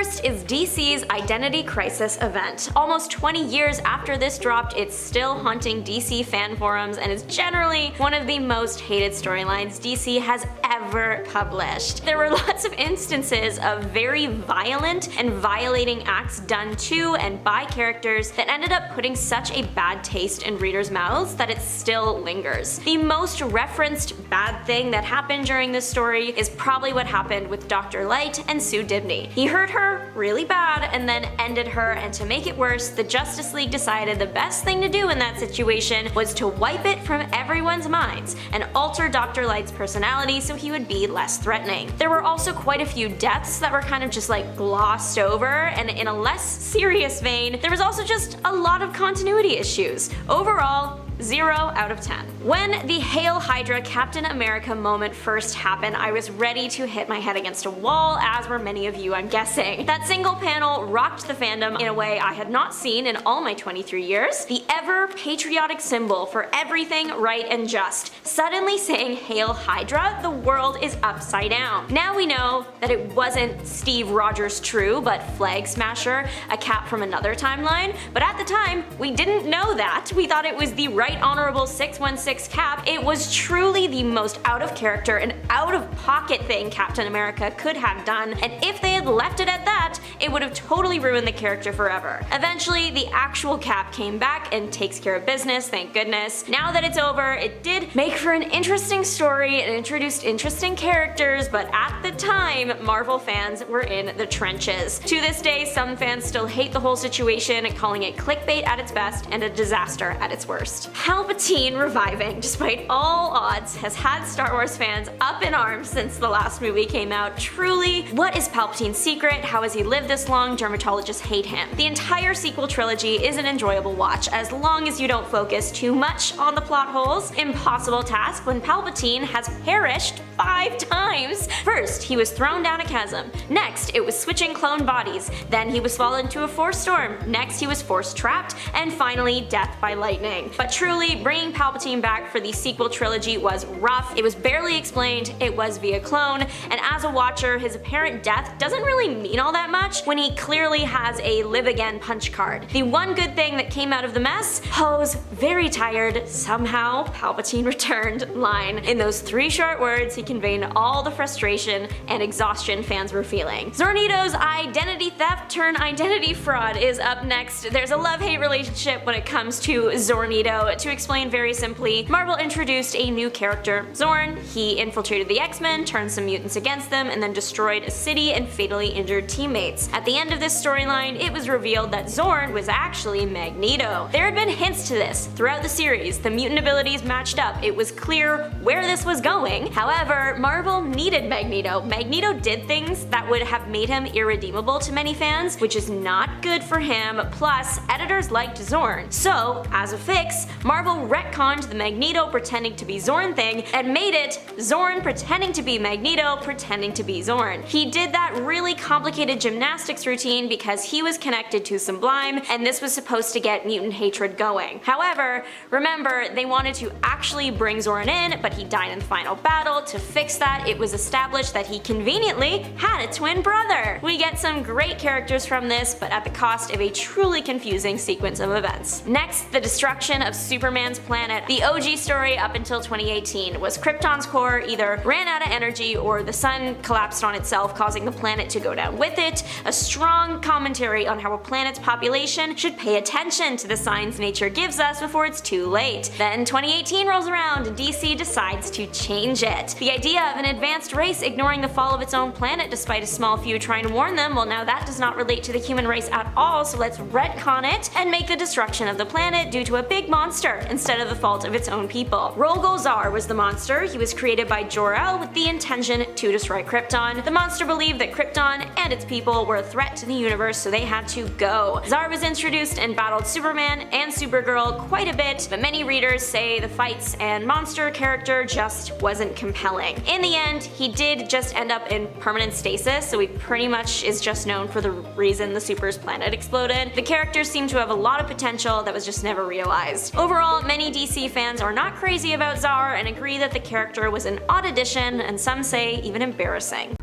first is DC's Identity Crisis event. Almost 20 years after this dropped, it's still haunting DC fan forums and is generally one of the most hated storylines DC has ever published. There were lots of instances of very violent and violating acts done to and by characters that ended up putting such a bad taste in readers' mouths that it still lingers. The most referenced bad thing that happened during this story is probably what happened with Dr. Light and Sue Dibney. He hurt her really bad and then ended her, and to make it worse, the Justice League decided the best thing to do in that situation was to wipe it from everyone's minds and alter Dr. Light's personality so he would be less threatening. There were also quite a few deaths that were kind of just like glossed over, and in a less serious vein, there was also just a lot of continuity issues. Overall, 0 out of 10. When the Hail Hydra Captain America moment first happened, I was ready to hit my head against a wall, as were many of you, I'm guessing. That single panel rocked the fandom in a way I had not seen in all my 23 years. The ever-patriotic symbol for everything right and just. Suddenly saying Hail Hydra, the world is upside down. Now we know that it wasn't Steve Rogers True, but Flag Smasher, a Cap from another timeline, but at the time, we didn't know that. We thought it was the Right Honorable 616 Cap. It was truly the most out of character and out of pocket thing Captain America could have done, and if they had left it at that, it would have totally ruined the character forever. Eventually, the actual Cap came back and takes care of business, thank goodness. Now that it's over, it did make for an interesting story and introduced interesting characters, but at the time, Marvel fans were in the trenches. To this day, some fans still hate the whole situation, calling it clickbait at its best and a disaster at its worst. Palpatine reviving, despite all odds, has had Star Wars fans up in arms since the last movie came out. Truly, what is Palpatine's secret? How has he lived this long? Dermatologists hate him. The entire sequel trilogy is an enjoyable watch, as long as you don't focus too much on the plot holes. Impossible task when Palpatine has perished 5 times. First, he was thrown down a chasm. Next, it was switching clone bodies. Then he was fallen into a force storm. Next, he was force trapped. And finally, death by lightning. But truly, bringing Palpatine back for the sequel trilogy was rough. It was barely explained, it was via clone, and as a watcher, his apparent death doesn't really mean all that much when he clearly has a live again punch card. The one good thing that came out of the mess, Poe's very tired, somehow Palpatine returned line. In those 3 short words, he conveyed all the frustration and exhaustion fans were feeling. Zornito's identity theft turn identity fraud is up next. There's a love-hate relationship when it comes to Zornito. To explain very simply, Marvel introduced a new character, Zorn. He infiltrated the X-Men, turned some mutants against them, and then destroyed a city and fatally injured teammates. At the end of this storyline, it was revealed that Zorn was actually Magneto. There had been hints to this throughout the series. The mutant abilities matched up. It was clear where this was going. However, Marvel needed Magneto. Magneto did things that would have made him irredeemable to many fans, which is not good for him. Plus, editors liked Zorn. So, as a fix, Marvel retconned the Magneto pretending to be Zorn thing and made it Zorn pretending to be Magneto pretending to be Zorn. He did that really complicated gymnastics routine because he was connected to Sublime, and this was supposed to get mutant hatred going. However, remember, they wanted to actually bring Zorn in, but he died in the final battle. To fix that, it was established that he conveniently had a twin brother. We get some great characters from this, but at the cost of a truly confusing sequence of events. Next, the destruction of Superman's planet. The OG story up until 2018 was Krypton's core either ran out of energy or the sun collapsed on itself, causing the planet to go down with it. A strong commentary on how a planet's population should pay attention to the signs nature gives us before it's too late. Then 2018 rolls around and DC decides to change it. The idea of an advanced race ignoring the fall of its own planet despite a small few trying to warn them, well, now that does not relate to the human race at all, so let's retcon it and make the destruction of the planet due to a big monster instead of the fault of its own people. Rolgozar was the monster. He was created by Jor-El with the intention to destroy Krypton. The monster believed that Krypton and its people were a threat to the universe, so they had to go. Zar was introduced and battled Superman and Supergirl quite a bit, but many readers say the fights and monster character just wasn't compelling. In the end, he did just end up in permanent stasis, so he pretty much is just known for the reason the Super's planet exploded. The character seemed to have a lot of potential that was just never realized. Overall, many DC fans are not crazy about Zar and agree that the character was an odd addition, and some say even embarrassing.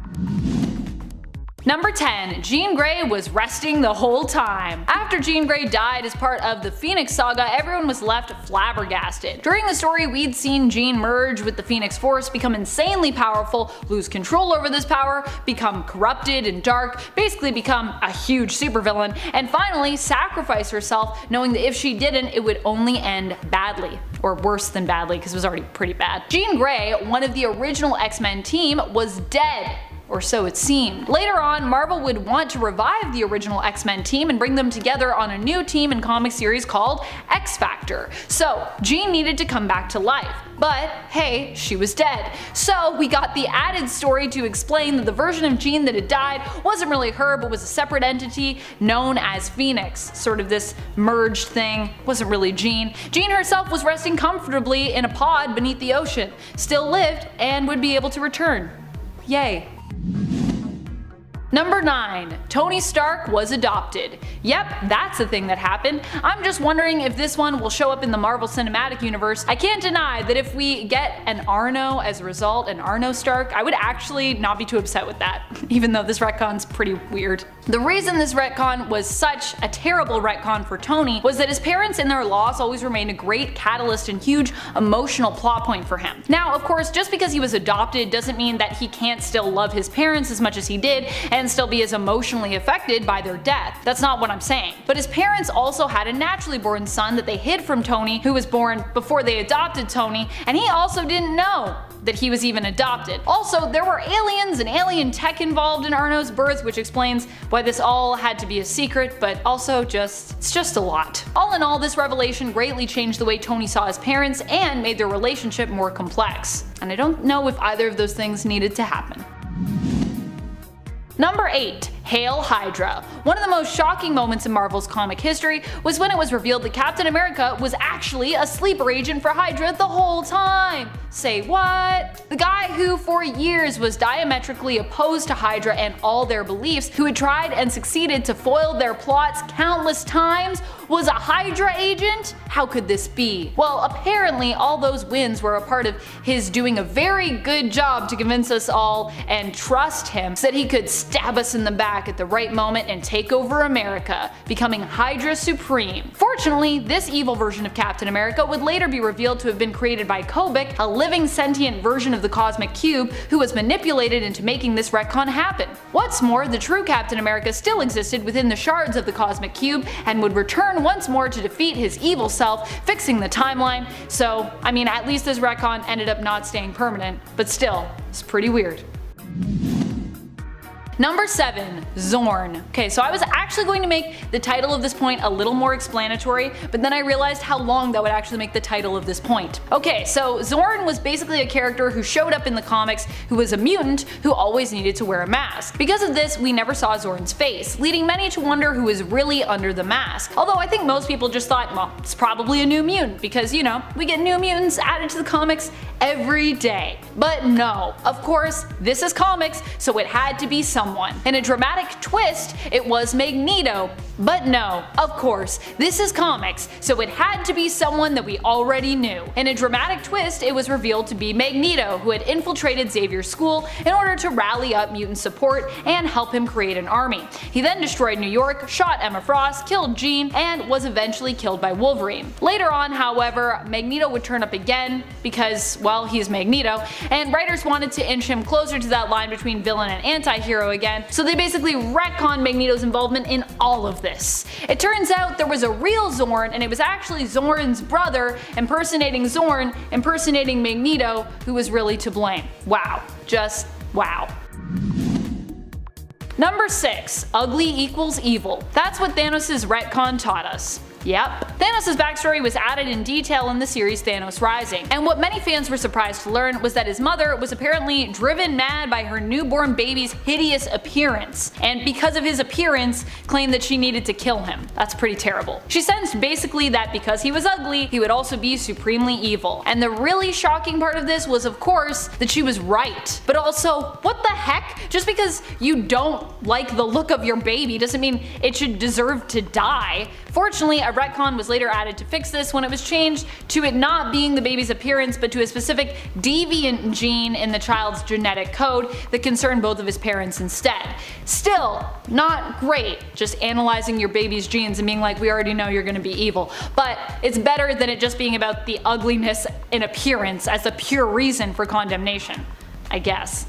Number 10. Jean Grey was resting the whole time. After Jean Grey died as part of the Phoenix Saga, everyone was left flabbergasted. During the story, we'd seen Jean merge with the Phoenix Force, become insanely powerful, lose control over this power, become corrupted and dark, basically become a huge supervillain, and finally sacrifice herself, knowing that if she didn't, it would only end badly. Or worse than badly, because it was already pretty bad. Jean Grey, one of the original X-Men team, was dead. Or so it seemed. Later on, Marvel would want to revive the original X-Men team and bring them together on a new team and comic series called X-Factor. So Jean needed to come back to life. But hey, she was dead. So we got the added story to explain that the version of Jean that had died wasn't really her, but was a separate entity known as Phoenix. Sort of this merged thing. Wasn't really Jean. Jean herself was resting comfortably in a pod beneath the ocean, still lived, and would be able to return. Yay. Number 9. Tony Stark was adopted. Yep, that's a thing that happened. I'm just wondering if this one will show up in the Marvel Cinematic Universe. I can't deny that if we get an Arno as a result, an Arno Stark, I would actually not be too upset with that, even though this retcon's pretty weird. The reason this retcon was such a terrible retcon for Tony was that his parents and their loss always remained a great catalyst and huge emotional plot point for him. Now, of course, just because he was adopted doesn't mean that he can't still love his parents as much as he did and still be as emotionally affected by their death. That's not what I'm saying. But his parents also had a naturally born son that they hid from Tony, who was born before they adopted Tony, and he also didn't know that he was even adopted. Also, there were aliens and alien tech involved in Arno's birth, which explains why this all had to be a secret, but also it's just a lot. All in all, this revelation greatly changed the way Tony saw his parents and made their relationship more complex. And I don't know if either of those things needed to happen. Number 8. Hail Hydra. One of the most shocking moments in Marvel's comic history was when it was revealed that Captain America was actually a sleeper agent for Hydra the whole time. Say what? The guy who for years was diametrically opposed to Hydra and all their beliefs, who had tried and succeeded to foil their plots countless times, was a Hydra agent? How could this be? Well, apparently all those wins were a part of his doing a very good job to convince us all and trust him so that he could stab us in the back at the right moment and take over America, becoming Hydra Supreme. Fortunately, this evil version of Captain America would later be revealed to have been created by Kobik, a living sentient version of the Cosmic Cube who was manipulated into making this retcon happen. What's more, the true Captain America still existed within the shards of the Cosmic Cube and would return once more to defeat his evil self, fixing the timeline. So, I mean, at least this retcon ended up not staying permanent, but still, it's pretty weird. Number 7. Zorn. Okay, so I was actually going to make the title of this point a little more explanatory, but then I realized how long that would actually make the title of this point. Okay, so Zorn was basically a character who showed up in the comics who was a mutant who always needed to wear a mask. Because of this, we never saw Zorn's face, leading many to wonder who was really under the mask. Although I think most people just thought, well, it's probably a new mutant, because you know, we get new mutants added to the comics every day. But no, of course, this is comics, so it had to be someone. In a dramatic twist, it was Magneto. But no, of course, this is comics, so it had to be someone that we already knew. In a dramatic twist, it was revealed to be Magneto, who had infiltrated Xavier's school in order to rally up mutant support and help him create an army. He then destroyed New York, shot Emma Frost, killed Jean, and was eventually killed by Wolverine. Later on, however, Magneto would turn up again because, well, he's Magneto, and writers wanted to inch him closer to that line between villain and anti-hero again, so they basically retconned Magneto's involvement in all of this. It turns out there was a real Zorn, and it was actually Zorn's brother impersonating Zorn, impersonating Magneto, who was really to blame. Wow. Just wow. Number 6. Ugly equals evil. That's what Thanos' retcon taught us. Yep. Thanos' backstory was added in detail in the series Thanos Rising, and what many fans were surprised to learn was that his mother was apparently driven mad by her newborn baby's hideous appearance, and because of his appearance, claimed that she needed to kill him. That's pretty terrible. She sensed basically that because he was ugly, he would also be supremely evil. And the really shocking part of this was, of course, that she was right. But also, what the heck? Just because you don't like the look of your baby doesn't mean it should deserve to die. Fortunately, a a retcon was later added to fix this when it was changed to it not being the baby's appearance but to a specific deviant gene in the child's genetic code that concerned both of his parents instead. Still, not great, just analyzing your baby's genes and being like, we already know you're gonna be evil. But it's better than it just being about the ugliness in appearance as the pure reason for condemnation, I guess.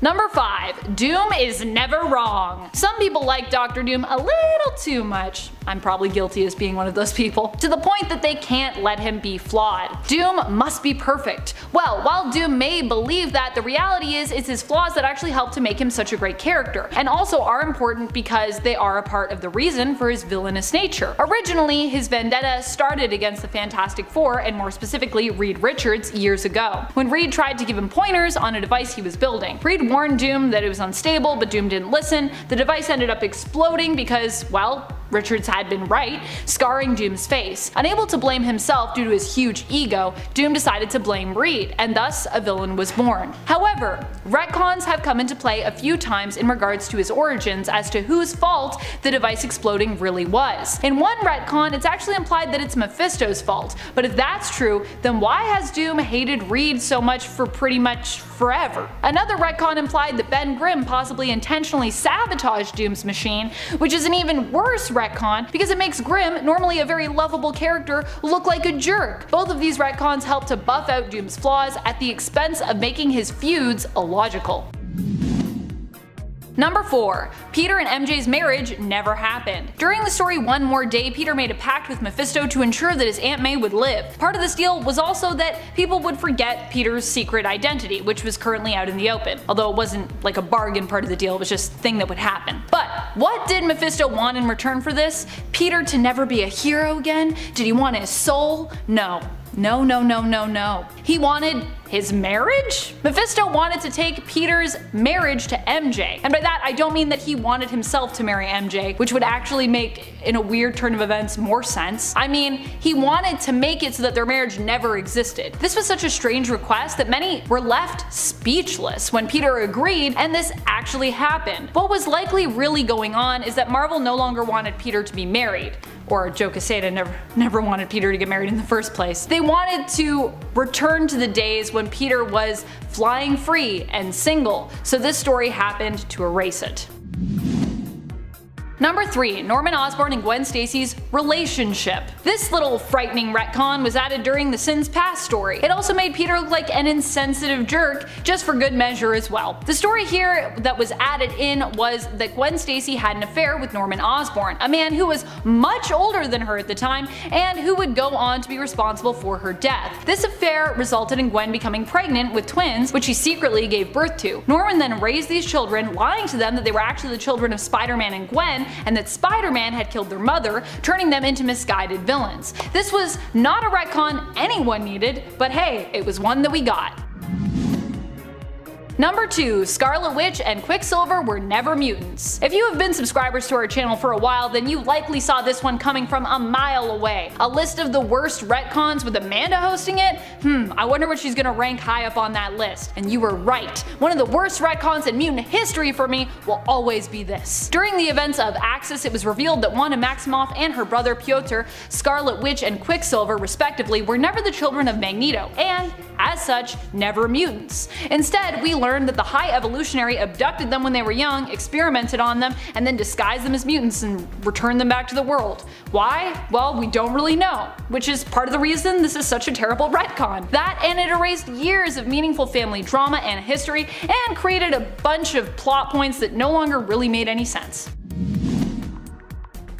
Number 5. Doom is never wrong. Some people like Dr. Doom a little too much. I'm probably guilty as being one of those people. To the point that they can't let him be flawed. Doom must be perfect. Well, while Doom may believe that, the reality is it's his flaws that actually help to make him such a great character, and also are important because they are a part of the reason for his villainous nature. Originally, his vendetta started against the Fantastic Four, and more specifically Reed Richards, years ago, when Reed tried to give him pointers on a device he was building. Reed warned Doom that it was unstable, but Doom didn't listen. The device ended up exploding because, well, Richards had been right, scarring Doom's face. Unable to blame himself due to his huge ego, Doom decided to blame Reed, and thus a villain was born. However, retcons have come into play a few times in regards to his origins as to whose fault the device exploding really was. In one retcon, it's actually implied that it's Mephisto's fault, but if that's true, then why has Doom hated Reed so much for pretty much forever? Another retcon implied that Ben Grimm possibly intentionally sabotaged Doom's machine, which is an even worse retcon because it makes Grimm, normally a very lovable character, look like a jerk. Both of these retcons help to buff out Doom's flaws at the expense of making his feuds illogical. Number 4. Peter and MJ's marriage never happened. During the story One More Day, Peter made a pact with Mephisto to ensure that his Aunt May would live. Part of this deal was also that people would forget Peter's secret identity, which was currently out in the open. Although it wasn't like a bargain part of the deal, it was just a thing that would happen. But what did Mephisto want in return for this? Peter to never be a hero again? Did he want his soul? No. No, no, no, no, no. He wanted his marriage? Mephisto wanted to take Peter's marriage to MJ. And by that, I don't mean that he wanted himself to marry MJ, which would actually make, in a weird turn of events, more sense. I mean, he wanted to make it so that their marriage never existed. This was such a strange request that many were left speechless when Peter agreed, and this actually happened. What was likely really going on is that Marvel no longer wanted Peter to be married. Or Joe Quesada never wanted Peter to get married in the first place. They wanted to return to the days when Peter was flying free and single, so this story happened to erase it. Number 3. Norman Osborn and Gwen Stacy's relationship. This little frightening retcon was added during the Sins Past story. It also made Peter look like an insensitive jerk, just for good measure as well. The story here that was added in was that Gwen Stacy had an affair with Norman Osborn, a man who was much older than her at the time and who would go on to be responsible for her death. This affair resulted in Gwen becoming pregnant with twins, which she secretly gave birth to. Norman then raised these children, lying to them that they were actually the children of Spider-Man and Gwen, and that Spider-Man had killed their mother, turning them into misguided villains. This was not a retcon anyone needed, but hey, it was one that we got. Number 2. Scarlet Witch and Quicksilver were never mutants. If you have been subscribers to our channel for a while, then you likely saw this one coming from a mile away. A list of the worst retcons with Amanda hosting it? I wonder what she's gonna rank high up on that list. And you were right. One of the worst retcons in mutant history for me will always be this. During the events of Axis, it was revealed that Wanda Maximoff and her brother Pyotr, Scarlet Witch and Quicksilver respectively, were never the children of Magneto, and as such, never mutants. Instead, we learned that the High Evolutionary abducted them when they were young, experimented on them, and then disguised them as mutants and returned them back to the world. Why? Well, we don't really know, which is part of the reason this is such a terrible retcon. That, and it erased years of meaningful family drama and history, and created a bunch of plot points that no longer really made any sense.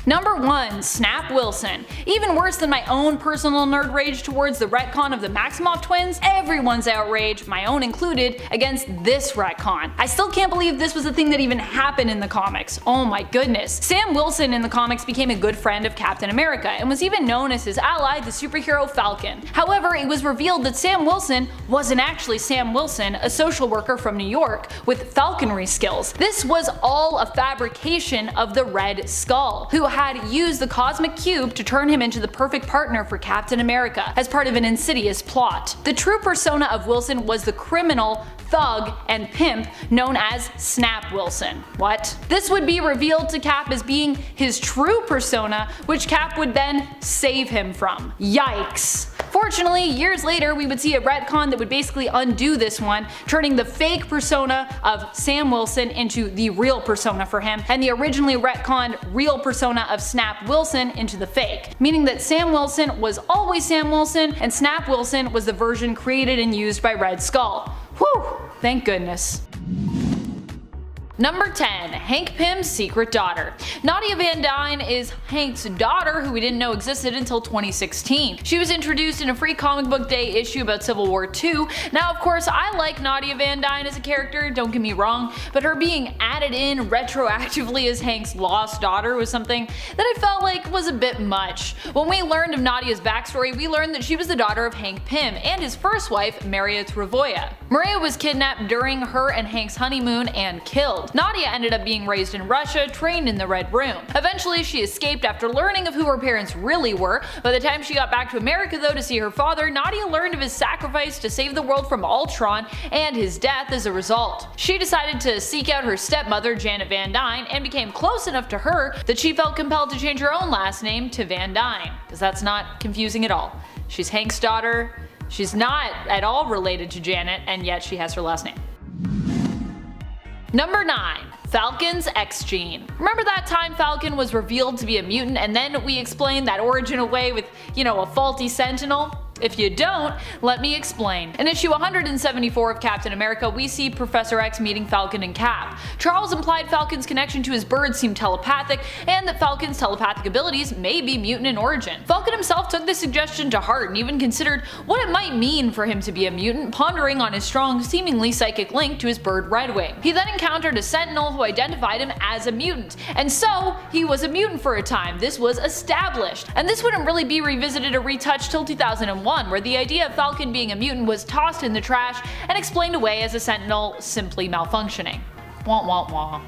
Number 1. Snap Wilson. Even worse than my own personal nerd rage towards the retcon of the Maximoff twins, everyone's outrage, my own included, against this retcon. I still can't believe this was a thing that even happened in the comics. Oh my goodness. Sam Wilson in the comics became a good friend of Captain America and was even known as his ally, the superhero Falcon. However, it was revealed that Sam Wilson wasn't actually Sam Wilson, a social worker from New York with falconry skills. This was all a fabrication of the Red Skull, who had used the Cosmic Cube to turn him into the perfect partner for Captain America as part of an insidious plot. The true persona of Wilson was the criminal thug, and pimp known as Snap Wilson. What? This would be revealed to Cap as being his true persona, which Cap would then save him from. Yikes. Fortunately, years later we would see a retcon that would basically undo this one, turning the fake persona of Sam Wilson into the real persona for him, and the originally retconned real persona of Snap Wilson into the fake, meaning that Sam Wilson was always Sam Wilson and Snap Wilson was the version created and used by Red Skull. Whew, thank goodness. Number 10. Hank Pym's secret daughter. Nadia Van Dyne is Hank's daughter, who we didn't know existed until 2016. She was introduced in a free comic book day issue about Civil War II. Now of course I like Nadia Van Dyne as a character, don't get me wrong, but her being added in retroactively as Hank's lost daughter was something that I felt like was a bit much. When we learned of Nadia's backstory, we learned that she was the daughter of Hank Pym and his first wife, Maria Travoia. Maria was kidnapped during her and Hank's honeymoon and killed. Nadia ended up being raised in Russia, trained in the Red Room. Eventually she escaped after learning of who her parents really were. By the time she got back to America though to see her father, Nadia learned of his sacrifice to save the world from Ultron and his death as a result. She decided to seek out her stepmother Janet Van Dyne and became close enough to her that she felt compelled to change her own last name to Van Dyne, because that's not confusing at all. She's Hank's daughter, she's not at all related to Janet, and yet she has her last name. Number 9. Falcon's X-Gene. Remember that time Falcon was revealed to be a mutant and then we explained that origin away with, a faulty Sentinel? If you don't, let me explain. In issue 174 of Captain America, we see Professor X meeting Falcon and Cap. Charles implied Falcon's connection to his bird seemed telepathic, and that Falcon's telepathic abilities may be mutant in origin. Falcon himself took this suggestion to heart and even considered what it might mean for him to be a mutant, pondering on his strong, seemingly psychic link to his bird Redwing. He then encountered a Sentinel who identified him as a mutant, and so he was a mutant for a time. This was established, and this wouldn't really be revisited or retouched till 2001. Where the idea of Falcon being a mutant was tossed in the trash and explained away as a Sentinel simply malfunctioning. Wah wah wah.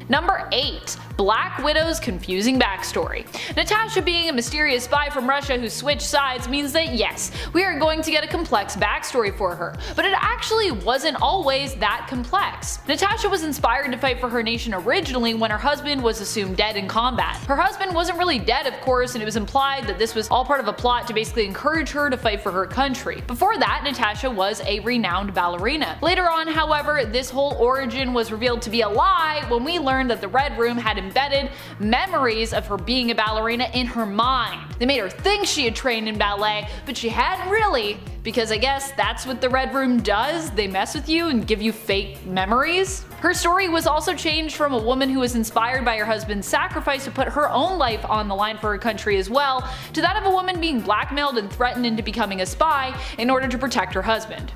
Number 8. Black Widow's confusing backstory. Natasha being a mysterious spy from Russia who switched sides means that yes, we are going to get a complex backstory for her, but it actually wasn't always that complex. Natasha was inspired to fight for her nation originally when her husband was assumed dead in combat. Her husband wasn't really dead of course, and it was implied that this was all part of a plot to basically encourage her to fight for her country. Before that, Natasha was a renowned ballerina. Later on, however, this whole origin was revealed to be a lie when we learned that the Red Room had embedded memories of her being a ballerina in her mind. They made her think she had trained in ballet, but she hadn't really, because I guess that's what the Red Room does, they mess with you and give you fake memories. Her story was also changed from a woman who was inspired by her husband's sacrifice to put her own life on the line for her country as well, to that of a woman being blackmailed and threatened into becoming a spy in order to protect her husband.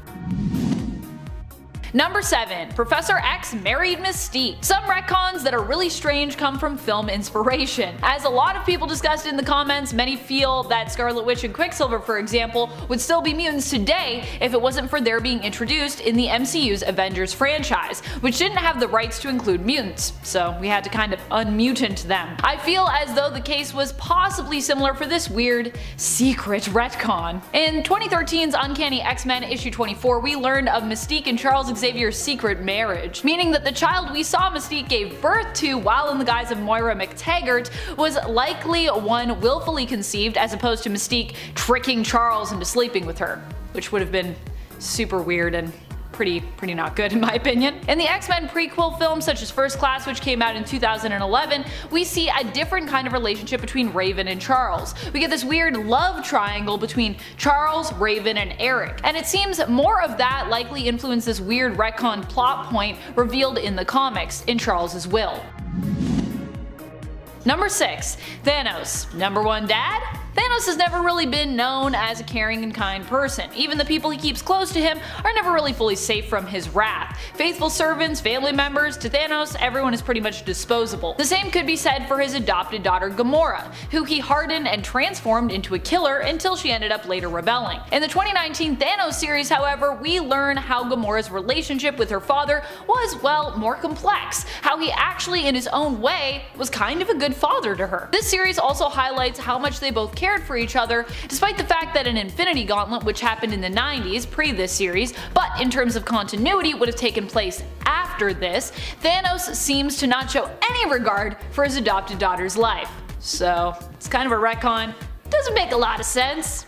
Number 7. Professor X married Mystique. Some retcons that are really strange come from film inspiration. As a lot of people discussed in the comments, many feel that Scarlet Witch and Quicksilver, for example, would still be mutants today if it wasn't for their being introduced in the MCU's Avengers franchise, which didn't have the rights to include mutants, so we had to kind of unmutant them. I feel as though the case was possibly similar for this weird, secret retcon. In 2013's Uncanny X-Men issue 24, we learned of Mystique and Charles Xavier's secret marriage, meaning that the child we saw Mystique gave birth to while in the guise of Moira McTaggart was likely one willfully conceived, as opposed to Mystique tricking Charles into sleeping with her, which would have been super weird and pretty not good in my opinion. In the X-Men prequel films such as First Class, which came out in 2011, we see a different kind of relationship between Raven and Charles. We get this weird love triangle between Charles, Raven, and Eric, and it seems more of that likely influenced this weird retcon plot point revealed in the comics in Charles's will. Number 6. Thanos. Number 1 dad? Thanos has never really been known as a caring and kind person. Even the people he keeps close to him are never really fully safe from his wrath. Faithful servants, family members, to Thanos, everyone is pretty much disposable. The same could be said for his adopted daughter Gamora, who he hardened and transformed into a killer until she ended up later rebelling. In the 2019 Thanos series, however, we learn how Gamora's relationship with her father was, well, more complex. How he actually, in his own way, was kind of a good father to her. This series also highlights how much they both care cared for each other, despite the fact that an Infinity Gauntlet, which happened in the 90s, pre this series, but in terms of continuity would have taken place after this, Thanos seems to not show any regard for his adopted daughter's life. So, it's kind of a retcon. Doesn't make a lot of sense.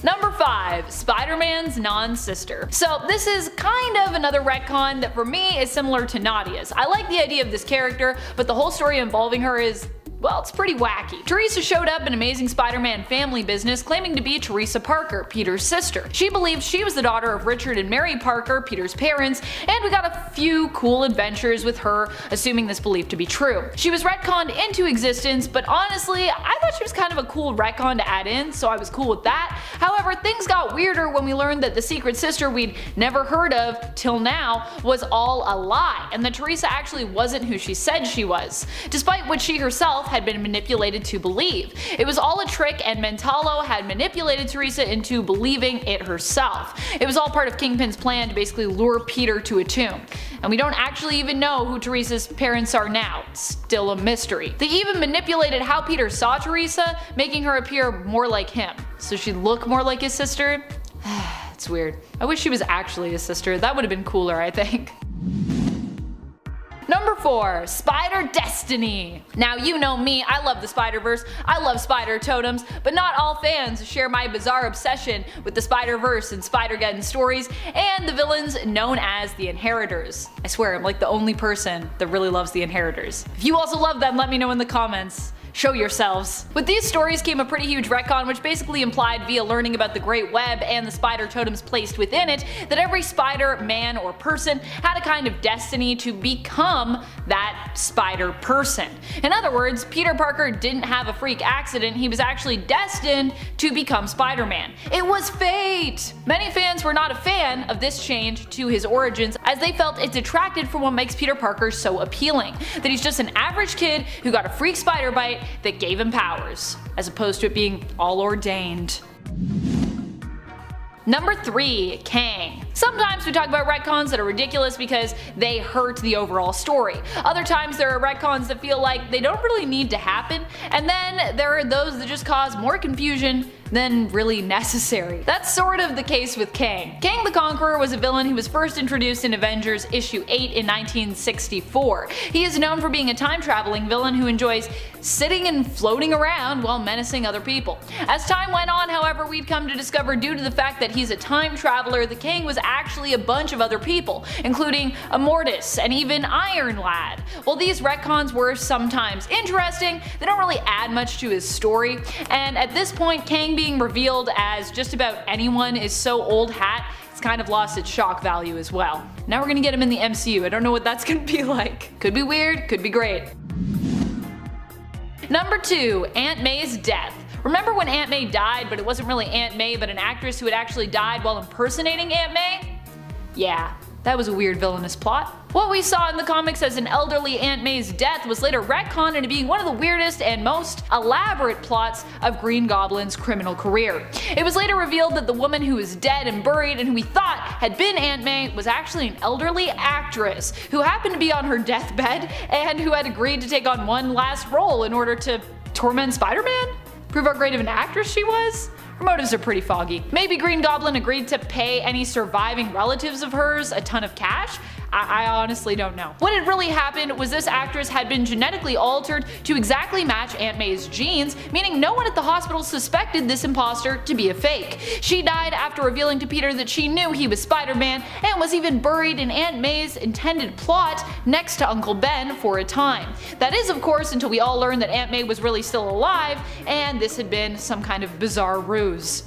Number 5. Spider-Man's non-sister. So this is kind of another retcon that for me is similar to Nadia's. I like the idea of this character, but the whole story involving her is, well, it's pretty wacky. Teresa showed up in Amazing Spider-Man Family Business claiming to be Teresa Parker, Peter's sister. She believed she was the daughter of Richard and Mary Parker, Peter's parents, and we got a few cool adventures with her, assuming this belief to be true. She was retconned into existence, but honestly, I thought she was kind of a cool retcon to add in, so I was cool with that. However, things got weirder when we learned that the secret sister we'd never heard of till now was all a lie, and that Teresa actually wasn't who she said she was, despite what she herself had been manipulated to believe. It was all a trick, and Mentalo had manipulated Teresa into believing it herself. It was all part of Kingpin's plan to basically lure Peter to a tomb. And we don't actually even know who Teresa's parents are now. It's still a mystery. They even manipulated how Peter saw Teresa, making her appear more like him, so she'd look more like his sister. It's weird. I wish she was actually his sister. That would have been cooler, I think. Number 4. Spider Destiny. Now you know me, I love the Spider-Verse, I love spider totems, but not all fans share my bizarre obsession with the Spider-Verse and Spider-Geddon stories and the villains known as the Inheritors. I swear I'm like the only person that really loves the Inheritors. If you also love them, let me know in the comments. Show yourselves. With these stories came a pretty huge retcon, which basically implied via learning about the Great Web and the spider totems placed within it that every spider, man, or person had a kind of destiny to become that spider person. In other words, Peter Parker didn't have a freak accident, he was actually destined to become Spider-Man. It was fate! Many fans were not a fan of this change to his origins, as they felt it detracted from what makes Peter Parker so appealing, that he's just an average kid who got a freak spider bite that gave him powers, as opposed to it being all ordained. Number 3. Kang. Sometimes we talk about retcons that are ridiculous because they hurt the overall story. Other times there are retcons that feel like they don't really need to happen, and then there are those that just cause more confusion than really necessary. That's sort of the case with Kang. Kang the Conqueror was a villain who was first introduced in Avengers issue 8 in 1964. He is known for being a time-traveling villain who enjoys sitting and floating around while menacing other people. As time went on, however, we'd come to discover, due to the fact that he's a time traveler, the Kang was actually a bunch of other people, including Immortus and even Iron Lad. While these retcons were sometimes interesting, they don't really add much to his story, and at this point Kang being revealed as just about anyone is so old hat, it's kind of lost its shock value as well. Now we're gonna get him in the MCU, I don't know what that's gonna be like. Could be weird, could be great. Number 2. Aunt May's death. Remember when Aunt May died, but it wasn't really Aunt May but an actress who had actually died while impersonating Aunt May? Yeah, that was a weird villainous plot. What we saw in the comics as an elderly Aunt May's death was later retconned into being one of the weirdest and most elaborate plots of Green Goblin's criminal career. It was later revealed that the woman who was dead and buried and who we thought had been Aunt May was actually an elderly actress who happened to be on her deathbed and who had agreed to take on one last role in order to torment Spider-Man? Prove how great of an actress she was? Her motives are pretty foggy. Maybe Green Goblin agreed to pay any surviving relatives of hers a ton of cash? I honestly don't know. What had really happened was this actress had been genetically altered to exactly match Aunt May's genes, meaning no one at the hospital suspected this imposter to be a fake. She died after revealing to Peter that she knew he was Spider-Man, and was even buried in Aunt May's intended plot next to Uncle Ben for a time. That is, of course, until we all learned that Aunt May was really still alive, and this had been some kind of bizarre ruse.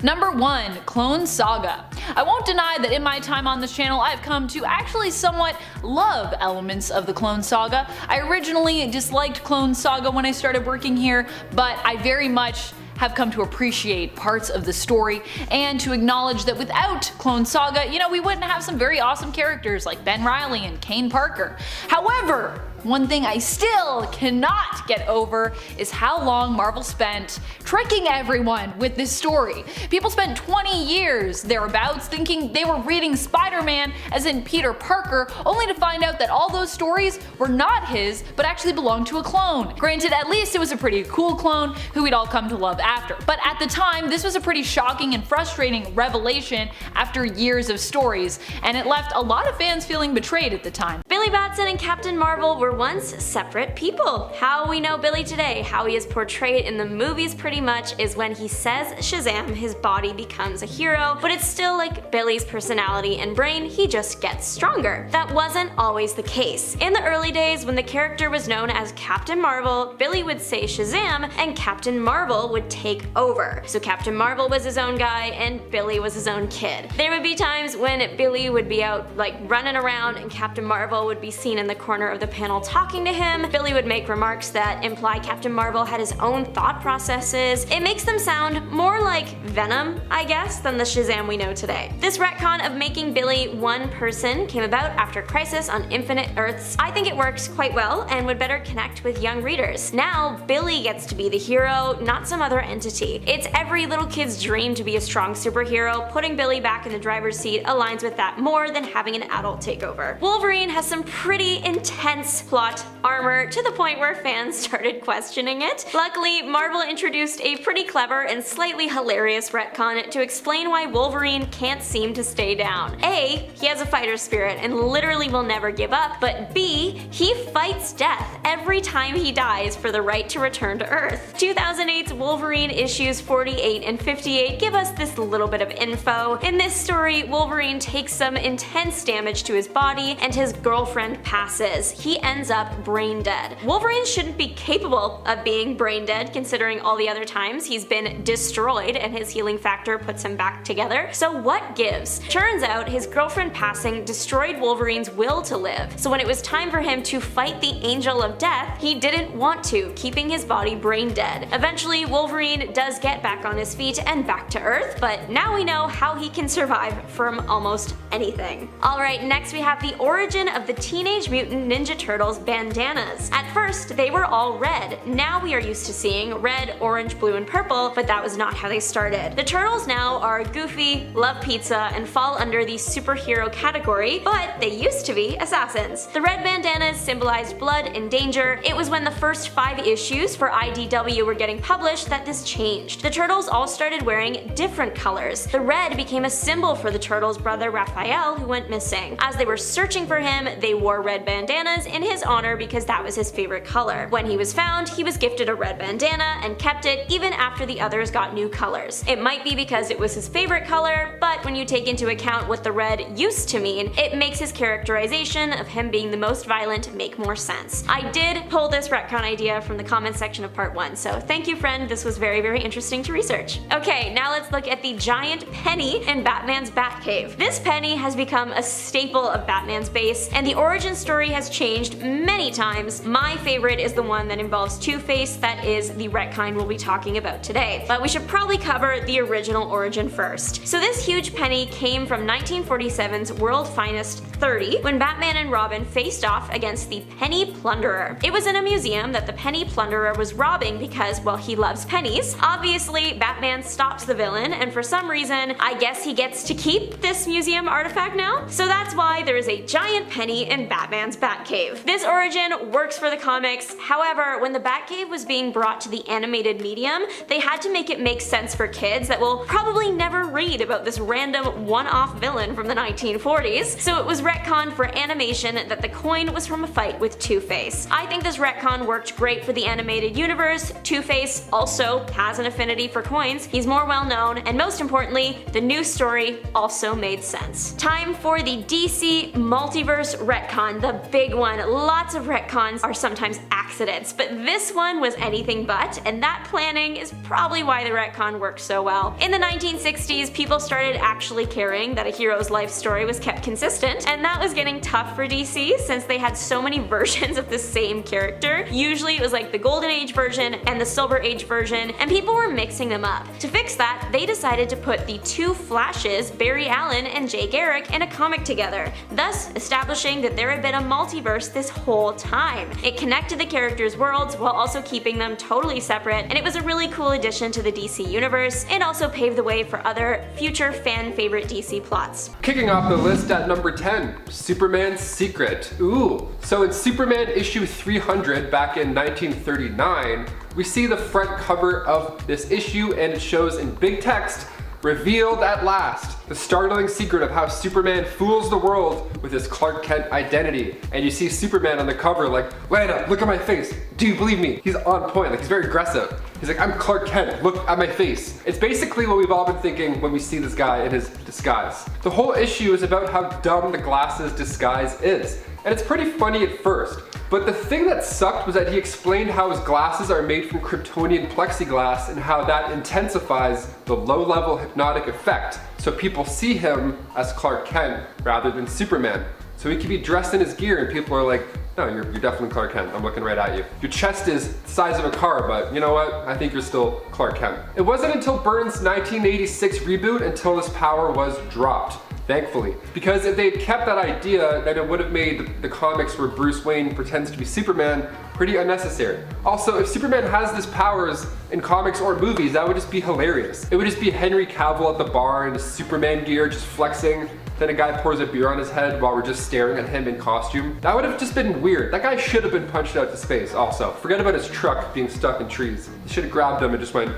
Number 1. Clone Saga. I won't deny that in my time on this channel I've come to actually somewhat love elements of the Clone Saga. I originally disliked Clone Saga when I started working here, but I very much have come to appreciate parts of the story and to acknowledge that without Clone Saga, we wouldn't have some very awesome characters like Ben Reilly and Kane Parker. However, One thing I still cannot get over is how long Marvel spent tricking everyone with this story. People spent 20 years thereabouts thinking they were reading Spider-Man, as in Peter Parker, only to find out that all those stories were not his, but actually belonged to a clone. Granted, at least it was a pretty cool clone who we'd all come to love after. But at the time, this was a pretty shocking and frustrating revelation after years of stories, and it left a lot of fans feeling betrayed at the time. Billy Batson and Captain Marvel were once separate people. How we know Billy today, how he is portrayed in the movies pretty much, is when he says Shazam, his body becomes a hero, but it's still like Billy's personality and brain, he just gets stronger. That wasn't always the case. In the early days, when the character was known as Captain Marvel, Billy would say Shazam and Captain Marvel would take over. So Captain Marvel was his own guy and Billy was his own kid. There would be times when Billy would be out like running around and Captain Marvel would be seen in the corner of the panel talking to him. Billy would make remarks that imply Captain Marvel had his own thought processes. It makes them sound more like Venom, I guess, than the Shazam we know today. This retcon of making Billy one person came about after Crisis on Infinite Earths. I think it works quite well and would better connect with young readers. Now, Billy gets to be the hero, not some other entity. It's every little kid's dream to be a strong superhero. Putting Billy back in the driver's seat aligns with that more than having an adult take over. Wolverine has some pretty intense plot armor to the point where fans started questioning it. Luckily, Marvel introduced a pretty clever and slightly hilarious retcon to explain why Wolverine can't seem to stay down. A, he has a fighter spirit and literally will never give up, but B, he fights death every time he dies for the right to return to Earth. 2008's Wolverine issues 48 and 58 give us this little bit of info. In this story, Wolverine takes some intense damage to his body and his girlfriend passes. He ends up brain dead. Wolverine shouldn't be capable of being brain dead considering all the other times he's been destroyed and his healing factor puts him back together. So what gives? Turns out his girlfriend passing destroyed Wolverine's will to live. So when it was time for him to fight the Angel of Death, he didn't want to, keeping his body brain dead. Eventually, Wolverine does get back on his feet and back to Earth, but now we know how he can survive from almost anything. Alright, next we have the origin of the Teenage Mutant Ninja Turtles bandanas. At first, they were all red. Now we are used to seeing red, orange, blue, and purple, but that was not how they started. The Turtles now are goofy, love pizza, and fall under the superhero category, but they used to be assassins. The red bandanas symbolized blood and danger. It was when the first 5 issues for IDW were getting published that this changed. The Turtles all started wearing different colors. The red became a symbol for the Turtles' brother Raphael, who went missing. As they were searching for him, they wore red bandanas in his honor because that was his favorite color. When he was found, he was gifted a red bandana and kept it even after the others got new colors. It might be because it was his favorite color, but when you take into account what the red used to mean, it makes his characterization of him being the most violent make more sense. I did pull this retcon idea from the comments section of part 1, so thank you friend, this was very, very interesting to research. Okay, now let's look at the giant penny in Batman's Batcave. This penny has become a staple of Batman's base, and the origin story has changed many times. My favorite is the one that involves Two-Face, that is the retcon we'll be talking about today. But we should probably cover the original origin first. So this huge penny came from 1947's World Finest 30, when Batman and Robin faced off against the Penny Plunderer. It was in a museum that the Penny Plunderer was robbing because, well, he loves pennies. Obviously, Batman stops the villain, and for some reason, I guess he gets to keep this museum artifact now? So that's why there is a giant penny in Batman's Batcave. This origin works for the comics, however, when the Batcave was being brought to the animated medium, they had to make it make sense for kids that will probably never read about this random one-off villain from the 1940s, so it was retconned for animation that the coin was from a fight with Two-Face. I think this retcon worked great for the animated universe. Two-Face also has an affinity for coins, he's more well known, and most importantly, the new story also made sense. Time for the DC Multiverse retcon, the big one. Lots of retcons are sometimes accidents, but this one was anything but, and that planning is probably why the retcon worked so well. In the 1960s, people started actually caring that a hero's life story was kept consistent, and that was getting tough for DC since they had so many versions of the same character. Usually it was like the Golden Age version and the Silver Age version, and people were mixing them up. To fix that, they decided to put the two Flashes, Barry Allen and Jay Garrick, in a comic together, thus establishing that there had been a multiverse this this whole time. It connected the characters' worlds while also keeping them totally separate, and it was a really cool addition to the DC universe. It also paved the way for other future fan favorite DC plots. Kicking off the list at number 10, Superman's Secret. Ooh. So in Superman issue 300 back in 1939, we see the front cover of this issue and it shows in big text, "Revealed at last, the startling secret of how Superman fools the world with his Clark Kent identity." And you see Superman on the cover like, "Lana, look at my face. Do you believe me?" He's on point, like he's very aggressive. He's like, "I'm Clark Kent, look at my face." It's basically what we've all been thinking when we see this guy in his disguise. The whole issue is about how dumb the glasses disguise is. And it's pretty funny at first. But the thing that sucked was that he explained how his glasses are made from Kryptonian plexiglass and how that intensifies the low-level hypnotic effect. So people see him as Clark Kent rather than Superman. So he can be dressed in his gear and people are like, "No, you're definitely Clark Kent. I'm looking right at you. Your chest is the size of a car, but you know what? I think you're still Clark Kent." It wasn't until Byrne's 1986 reboot until this power was dropped. Thankfully. Because if they'd kept that idea, then it would have made the comics where Bruce Wayne pretends to be Superman pretty unnecessary. Also, if Superman has these powers in comics or movies, that would just be hilarious. It would just be Henry Cavill at the bar in his Superman gear just flexing, then a guy pours a beer on his head while we're just staring at him in costume. That would have just been weird. That guy should have been punched out to space also. Forget about his truck being stuck in trees. He should have grabbed him and just went,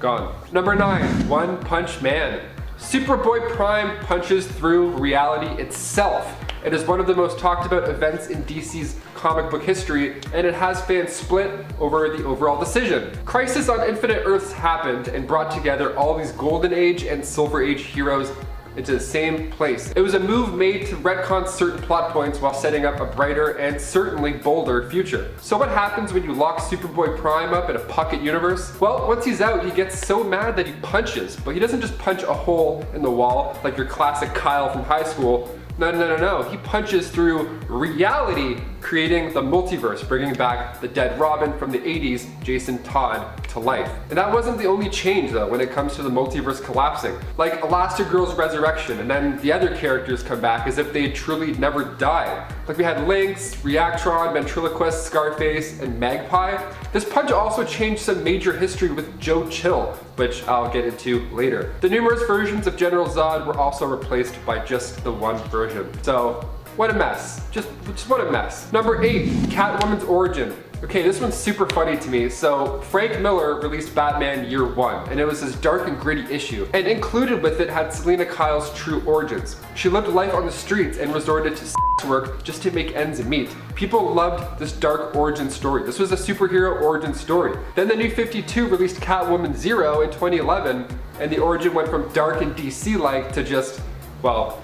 gone. Number 9, One Punch Man. Superboy Prime punches through reality itself. It is one of the most talked about events in DC's comic book history, and it has fans split over the overall decision. Crisis on Infinite Earths happened and brought together all these Golden Age and Silver Age heroes into the same place. It was a move made to retcon certain plot points while setting up a brighter and certainly bolder future. So what happens when you lock Superboy Prime up in a pocket universe? Well, once he's out, he gets so mad that he punches, but he doesn't just punch a hole in the wall like your classic Kyle from high school. No. He punches through reality, creating the multiverse, bringing back the dead Robin from the 80s, Jason Todd, to life. And that wasn't the only change though when it comes to the multiverse collapsing. Like Elastigirl's resurrection, and then the other characters come back as if they truly never died. Like we had Lynx, Reactron, Ventriloquist, Scarface, and Magpie. This punch also changed some major history with Joe Chill, which I'll get into later. The numerous versions of General Zod were also replaced by just the one version. So, what a mess. Just what a mess. Number 8, Catwoman's origin. Okay, this one's super funny to me. So, Frank Miller released Batman Year 1, and it was this dark and gritty issue. And included with it had Selena Kyle's true origins. She lived life on the streets and resorted to work just to make ends meet. People loved this dark origin story. This was a superhero origin story. Then the New 52 released Catwoman 0 in 2011, and the origin went from dark and DC-like to just, well,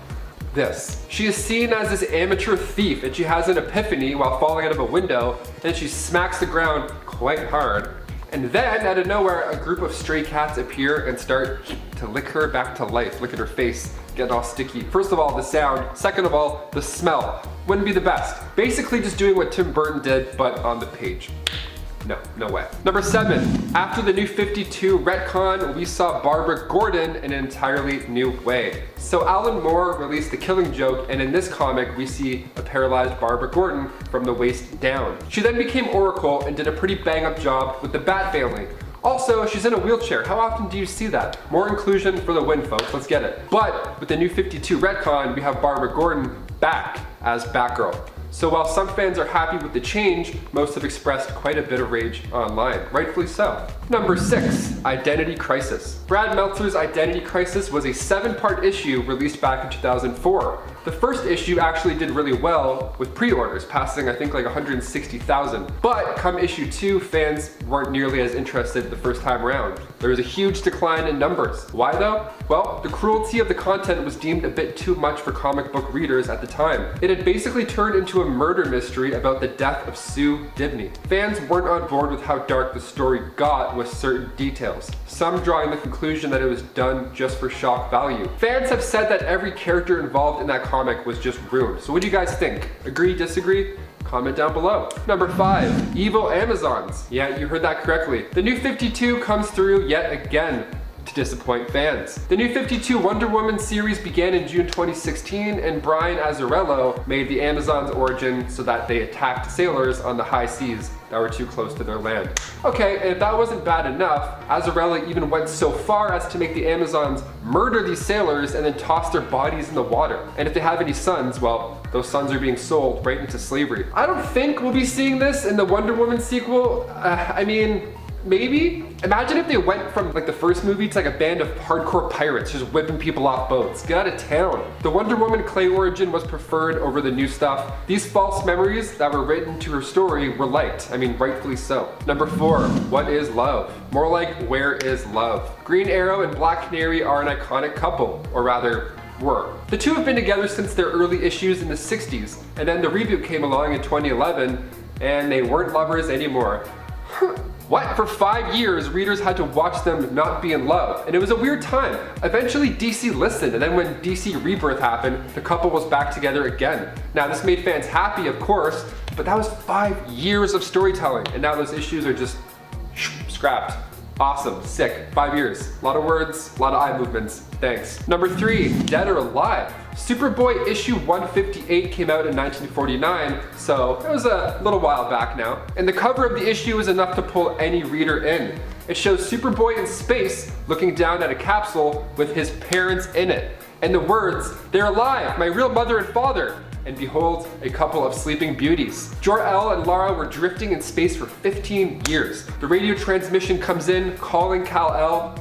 this. She is seen as this amateur thief, and she has an epiphany while falling out of a window, and she smacks the ground quite hard. And then, out of nowhere, a group of stray cats appear and start to lick her back to life. Look at her face, getting all sticky. First of all, the sound. Second of all, the smell. Wouldn't be the best. Basically just doing what Tim Burton did, but on the page. No way. Number 7, after the New 52 retcon, we saw Barbara Gordon in an entirely new way. So Alan Moore released The Killing Joke, and in this comic, we see a paralyzed Barbara Gordon from the waist down. She then became Oracle and did a pretty bang-up job with the Bat family. Also, she's in a wheelchair. How often do you see that? More inclusion for the win, folks. Let's get it. But with the New 52 retcon, we have Barbara Gordon back as Batgirl. So while some fans are happy with the change, most have expressed quite a bit of rage online, rightfully so. Number 6, Identity Crisis. Brad Meltzer's Identity Crisis was a 7-part issue released back in 2004. The first issue actually did really well with pre-orders, passing I think like 160,000. But come issue 2, fans weren't nearly as interested the first time around. There was a huge decline in numbers. Why though? Well, the cruelty of the content was deemed a bit too much for comic book readers at the time. It had basically turned into a murder mystery about the death of Sue Dibney. Fans weren't on board with how dark the story got with certain details, some drawing the conclusion that it was done just for shock value. Fans have said that every character involved in that comic was just ruined. So what do you guys think? Agree, disagree? Comment down below. Number 5, Evil Amazons. Yeah, you heard that correctly. The New 52 comes through yet again to disappoint fans. The New 52 Wonder Woman series began in June 2016, and Brian Azzarello made the Amazon's origin so that they attacked sailors on the high seas that were too close to their land. Okay, and if that wasn't bad enough, Azzarello even went so far as to make the Amazons murder these sailors and then toss their bodies in the water. And if they have any sons, well, those sons are being sold right into slavery. I don't think we'll be seeing this in the Wonder Woman sequel. I mean, maybe? Imagine if they went from like the first movie to like a band of hardcore pirates just whipping people off boats. Get out of town. The Wonder Woman clay origin was preferred over the new stuff. These false memories that were written to her story were liked. I mean, rightfully so. Number 4, what is love? More like, where is love? Green Arrow and Black Canary are an iconic couple, or rather, were. The two have been together since their early issues in the 60s, and then the reboot came along in 2011, and they weren't lovers anymore. What? For 5 years, readers had to watch them not be in love, and it was a weird time. Eventually, DC listened, and then when DC Rebirth happened, the couple was back together again. Now, this made fans happy, of course, but that was 5 years of storytelling, and now those issues are just scrapped. Awesome, sick, 5 years. A lot of words, a lot of eye movements. Thanks. Number 3, Dead or Alive. Superboy issue 158 came out in 1949, so it was a little while back now. And the cover of the issue is enough to pull any reader in. It shows Superboy in space looking down at a capsule with his parents in it. And the words, "They're alive, my real mother and father." And behold, a couple of sleeping beauties. Jor-El and Lara were drifting in space for 15 years. The radio transmission comes in, calling Kal-El,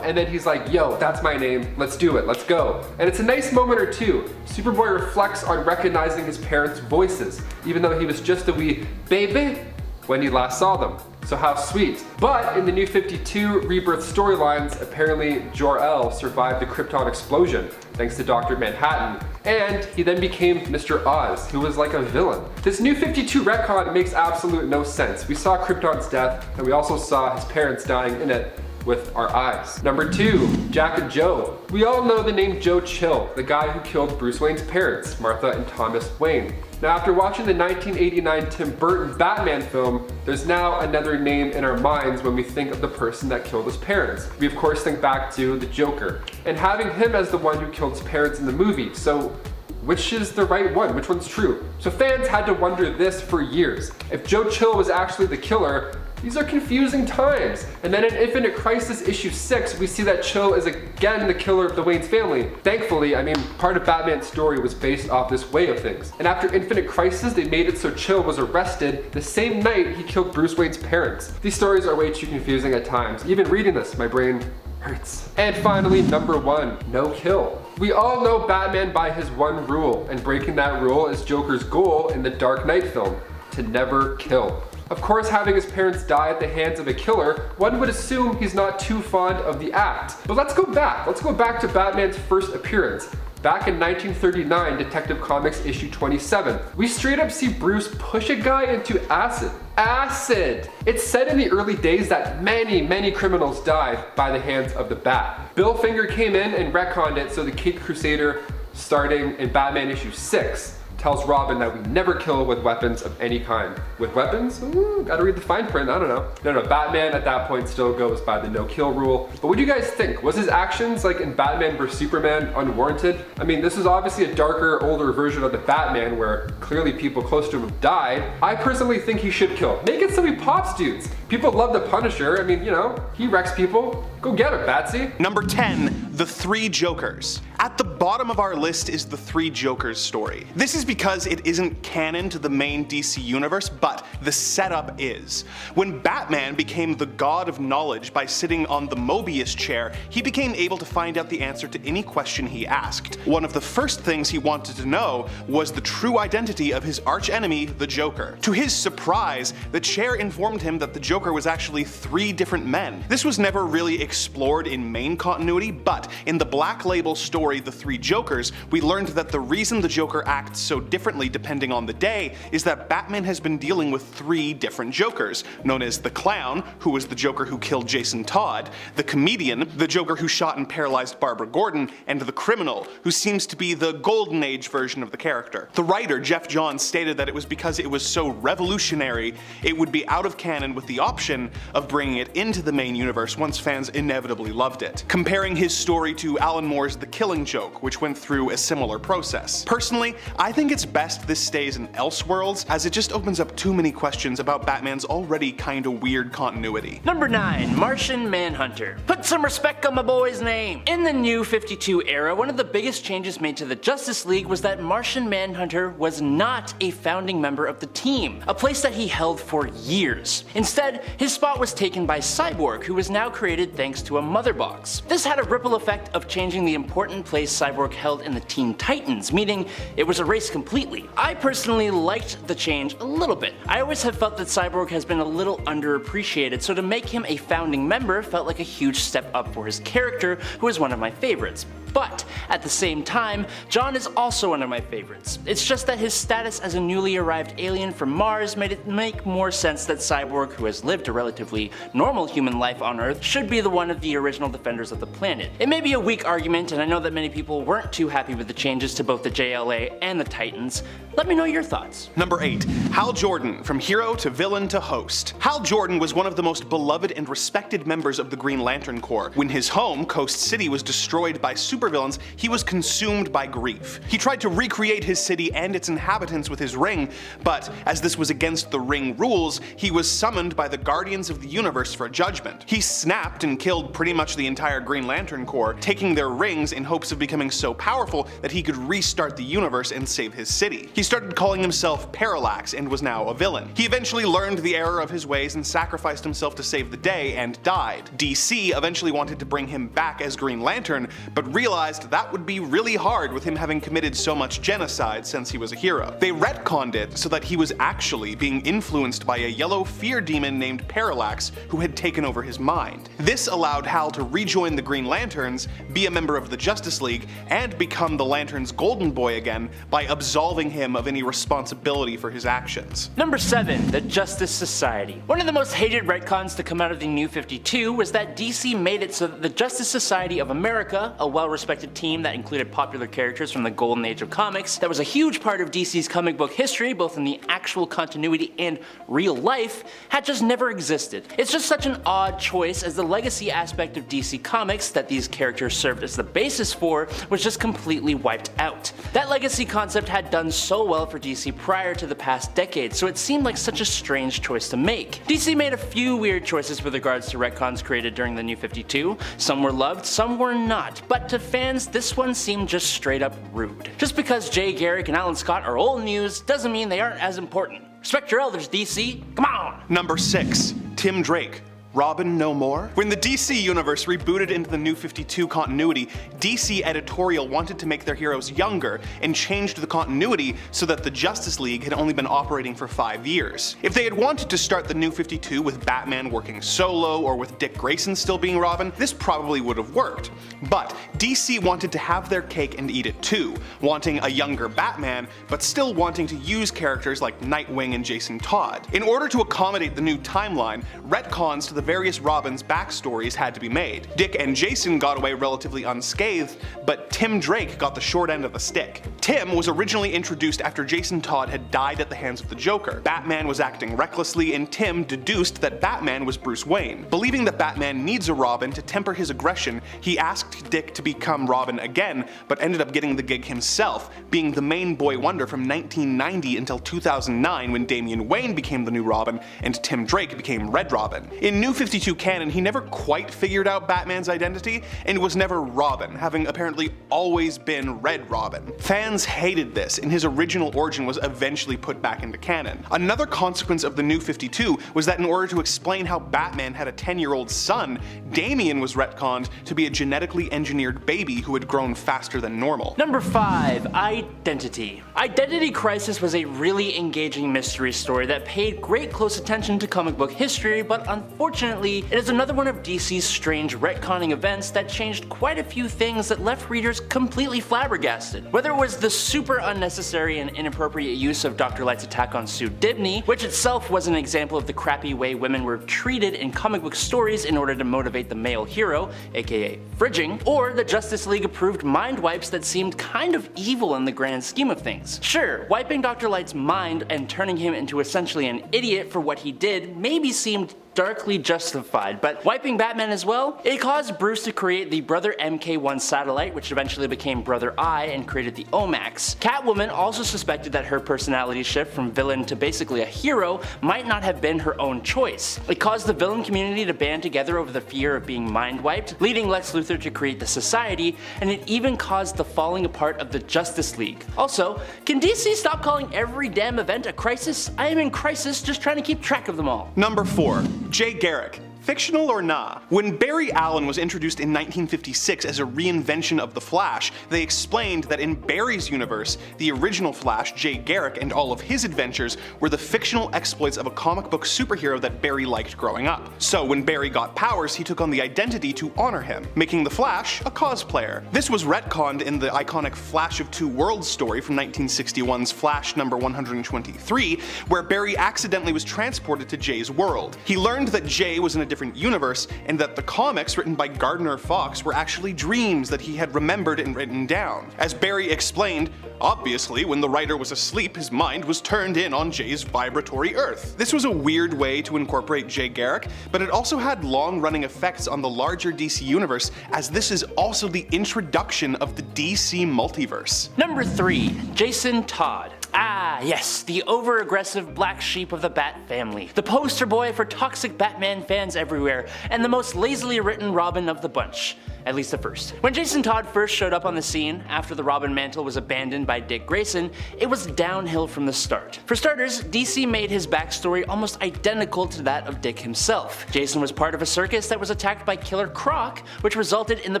and then he's like, yo, that's my name, let's do it, let's go. And it's a nice moment or two. Superboy reflects on recognizing his parents' voices, even though he was just a wee baby when he last saw them. So how sweet. But in the New 52 Rebirth storylines, apparently Jor-El survived the Krypton explosion, thanks to Dr. Manhattan, and he then became Mr. Oz, who was like a villain. This New 52 retcon makes absolute no sense. We saw Krypton's death, and we also saw his parents dying in it with our eyes. Number 2, Jack and Joe. We all know the name Joe Chill, the guy who killed Bruce Wayne's parents, Martha and Thomas Wayne. Now, after watching the 1989 Tim Burton Batman film, there's now another name in our minds when we think of the person that killed his parents. We of course think back to the Joker, and having him as the one who killed his parents in the movie. So which is the right one? Which one's true? So fans had to wonder this for years. If Joe Chill was actually the killer, these are confusing times. And then in Infinite Crisis issue 6, we see that Chill is again the killer of the Wayne's family. Thankfully, I mean, part of Batman's story was based off this way of things. And after Infinite Crisis, they made it so Chill was arrested the same night he killed Bruce Wayne's parents. These stories are way too confusing at times. Even reading this, my brain hurts. And finally, number 1, no kill. We all know Batman by his one rule, and breaking that rule is Joker's goal in the Dark Knight film, to never kill. Of course, having his parents die at the hands of a killer, one would assume he's not too fond of the act. But let's go back. Let's go back to Batman's first appearance. Back in 1939, Detective Comics issue 27. We straight up see Bruce push a guy into acid. Acid! It's said in the early days that many criminals died by the hands of the Bat. Bill Finger came in and retconned it so the Caped Crusader, starting in Batman issue 6, tells Robin that we never kill with weapons of any kind. With weapons? Ooh, gotta read the fine print, I don't know. No, Batman at that point still goes by the no kill rule. But what do you guys think? Was his actions, like in Batman vs Superman, unwarranted? I mean, this is obviously a darker, older version of the Batman where clearly people close to him have died. I personally think he should kill. Make it so he pops dudes. People love the Punisher. I mean, you know, he wrecks people. Go get him, Batsy. Number 10, the Three Jokers. At the bottom of our list is the Three Jokers story. This is because it isn't canon to the main DC universe, but the setup is. When Batman became the god of knowledge by sitting on the Mobius chair, he became able to find out the answer to any question he asked. One of the first things he wanted to know was the true identity of his archenemy, the Joker. To his surprise, the chair informed him that the Joker was actually 3 different men. This was never really explored in main continuity, but in the Black Label story story The Three Jokers, we learned that the reason the Joker acts so differently depending on the day is that Batman has been dealing with 3 different Jokers, known as the Clown, who was the Joker who killed Jason Todd, the Comedian, the Joker who shot and paralyzed Barbara Gordon, and the Criminal, who seems to be the Golden Age version of the character. The writer, Jeff Johns, stated that it was because it was so revolutionary, it would be out of canon with the option of bringing it into the main universe once fans inevitably loved it, comparing his story to Alan Moore's The Killing Joke, which went through a similar process. Personally, I think it's best this stays in Elseworlds, as it just opens up too many questions about Batman's already kinda weird continuity. Number 9. Martian Manhunter. Put some respect on my boy's name. In the New 52 era, one of the biggest changes made to the Justice League was that Martian Manhunter was not a founding member of the team, a place that he held for years. Instead, his spot was taken by Cyborg, who was now created thanks to a mother box. This had a ripple effect of changing the important place Cyborg held in the Teen Titans, meaning it was erased completely. I personally liked the change a little bit. I always have felt that Cyborg has been a little underappreciated, so to make him a founding member felt like a huge step up for his character, who is one of my favorites. But at the same time, John is also one of my favorites. It's just that his status as a newly arrived alien from Mars made it make more sense that Cyborg, who has lived a relatively normal human life on Earth, should be the one of the original defenders of the planet. It may be a weak argument, and I know that many people weren't too happy with the changes to both the JLA and the Titans. Let me know your thoughts. Number 8. Hal Jordan, from hero to villain to host. Hal Jordan was one of the most beloved and respected members of the Green Lantern Corps. When his home, Coast City, was destroyed by supervillains, he was consumed by grief. He tried to recreate his city and its inhabitants with his ring, but as this was against the ring rules, he was summoned by the Guardians of the Universe for judgment. He snapped and killed pretty much the entire Green Lantern Corps, taking their rings in hopes of becoming so powerful that he could restart the universe and save his city. He started calling himself Parallax and was now a villain. He eventually learned the error of his ways and sacrificed himself to save the day and died. DC eventually wanted to bring him back as Green Lantern, but realized that would be really hard with him having committed so much genocide since he was a hero. They retconned it so that he was actually being influenced by a yellow fear demon named Parallax who had taken over his mind. This allowed Hal to rejoin the Green Lanterns, be a member of the Justice League, and become the Lantern's golden boy again by absolving him of any responsibility for his actions. Number 7. The Justice Society. One of the most hated retcons to come out of the New 52 was that DC made it so that the Justice Society of America, a well-respected team that included popular characters from the golden age of comics, that was a huge part of DC's comic book history, both in the actual continuity and real life, had just never existed. It's just such an odd choice, as the legacy aspect of DC Comics that these characters served as the basis for was just completely wiped out. That legacy concept had done so well for DC prior to the past decade, so it seemed like such a strange choice to make. DC made a few weird choices with regards to retcons created during the New 52. Some were loved, some were not, but to fans, this one seemed just straight up rude. Just because Jay Garrick and Alan Scott are old news doesn't mean they aren't as important. Respect your elders, DC. Come on! Number 6. Tim Drake. Robin no more? When the DC universe rebooted into the New 52 continuity, DC editorial wanted to make their heroes younger and changed the continuity so that the Justice League had only been operating for 5 years. If they had wanted to start the New 52 with Batman working solo or with Dick Grayson still being Robin, this probably would have worked. But DC wanted to have their cake and eat it too, wanting a younger Batman, but still wanting to use characters like Nightwing and Jason Todd. In order to accommodate the new timeline, retcons to the various Robins' backstories had to be made. Dick and Jason got away relatively unscathed, but Tim Drake got the short end of the stick. Tim was originally introduced after Jason Todd had died at the hands of the Joker. Batman was acting recklessly, and Tim deduced that Batman was Bruce Wayne. Believing that Batman needs a Robin to temper his aggression, he asked Dick to become Robin again, but ended up getting the gig himself, being the main boy wonder from 1990 until 2009 when Damian Wayne became the new Robin and Tim Drake became Red Robin. In New 52 canon, he never quite figured out Batman's identity and was never Robin, having apparently always been Red Robin. Fans hated this, and his original origin was eventually put back into canon. Another consequence of the New 52 was that in order to explain how Batman had a 10-year-old son, Damian was retconned to be a genetically engineered baby who had grown faster than normal. Number 5. Identity. Identity Crisis was a really engaging mystery story that paid great close attention to comic book history, but unfortunately unfortunately, it is another one of DC's strange retconning events that changed quite a few things that left readers completely flabbergasted. Whether it was the super unnecessary and inappropriate use of Dr. Light's attack on Sue Dibney, which itself was an example of the crappy way women were treated in comic book stories in order to motivate the male hero, aka fridging, or the Justice League approved mind wipes that seemed kind of evil in the grand scheme of things. Sure, wiping Dr. Light's mind and turning him into essentially an idiot for what he did maybe seemed darkly justified, but wiping Batman as well? It caused Bruce to create the Brother MK1 satellite, which eventually became Brother Eye and created the OMAX. Catwoman also suspected that her personality shift from villain to basically a hero might not have been her own choice. It caused the villain community to band together over the fear of being mind wiped, leading Lex Luthor to create the Society, and it even caused the falling apart of the Justice League. Also, can DC stop calling every damn event a crisis? I am in crisis just trying to keep track of them all. Number 4. Jay Garrick. Fictional or nah? When Barry Allen was introduced in 1956 as a reinvention of the Flash, they explained that in Barry's universe, the original Flash, Jay Garrick, and all of his adventures were the fictional exploits of a comic book superhero that Barry liked growing up. So when Barry got powers, he took on the identity to honor him, making the Flash a cosplayer. This was retconned in the iconic Flash of Two Worlds story from 1961's Flash number 123, where Barry accidentally was transported to Jay's world. He learned that Jay was in a different universe, and that the comics written by Gardner Fox were actually dreams that he had remembered and written down. As Barry explained, obviously when the writer was asleep, his mind was turned in on Jay's vibratory Earth. This was a weird way to incorporate Jay Garrick, but it also had long-running effects on the larger DC universe, as this is also the introduction of the DC multiverse. Number 3. Jason Todd. Ah, yes, the over-aggressive black sheep of the Bat family. The poster boy for toxic Batman fans everywhere, and the most lazily written Robin of the bunch. At least at first. When Jason Todd first showed up on the scene, after the Robin mantle was abandoned by Dick Grayson, it was downhill from the start. For starters, DC made his backstory almost identical to that of Dick himself. Jason was part of a circus that was attacked by Killer Croc, which resulted in the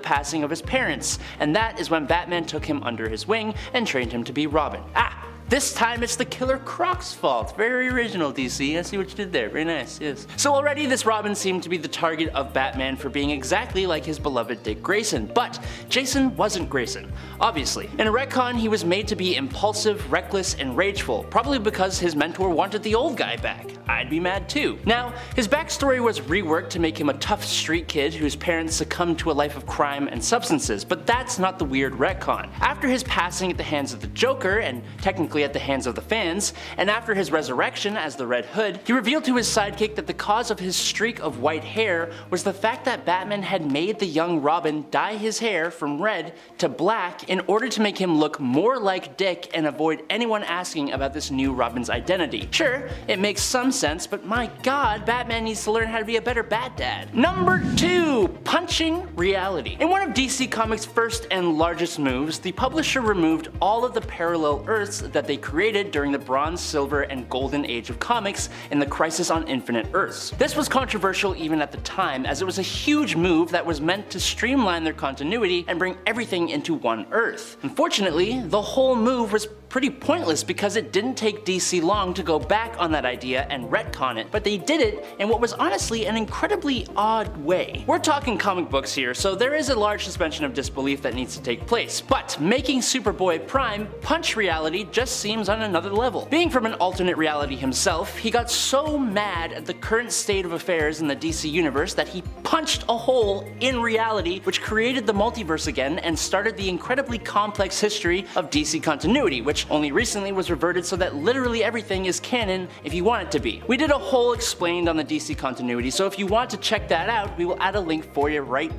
passing of his parents, and that is when Batman took him under his wing and trained him to be Robin. This time it's the Killer Croc's fault. Very original, DC. I see what you did there. Very nice, yes. So already this Robin seemed to be the target of Batman for being exactly like his beloved Dick Grayson, but Jason wasn't Grayson, obviously. In a retcon, he was made to be impulsive, reckless, and rageful, probably because his mentor wanted the old guy back. I'd be mad too. Now, his backstory was reworked to make him a tough street kid whose parents succumbed to a life of crime and substances, but that's not the weird retcon. After his passing at the hands of the Joker, and technically at the hands of the fans, and after his resurrection as the Red Hood, he revealed to his sidekick that the cause of his streak of white hair was the fact that Batman had made the young Robin dye his hair from red to black in order to make him look more like Dick and avoid anyone asking about this new Robin's identity. Sure, it makes some sense, but my god, Batman needs to learn how to be a better Bat Dad. Number 2. Punching reality. In one of DC Comics' first and largest moves, the publisher removed all of the parallel Earths that they created during the Bronze, Silver, and Golden Age of comics in the Crisis on Infinite Earths. This was controversial even at the time, as it was a huge move that was meant to streamline their continuity and bring everything into one Earth. Unfortunately, the whole move was pretty pointless because it didn't take DC long to go back on that idea and retcon it, but they did it in what was honestly an incredibly odd way. We're talking comic books here, so there is a large suspension of disbelief that needs to take place, but making Superboy Prime punch reality just seems on another level. Being from an alternate reality himself, he got so mad at the current state of affairs in the DC universe that he punched a hole in reality, which created the multiverse again and started the incredibly complex history of DC continuity, which only recently was reverted so that literally everything is canon if you want it to be. We did a whole explained on the DC continuity, so if you want to check that out, we will add a link for you right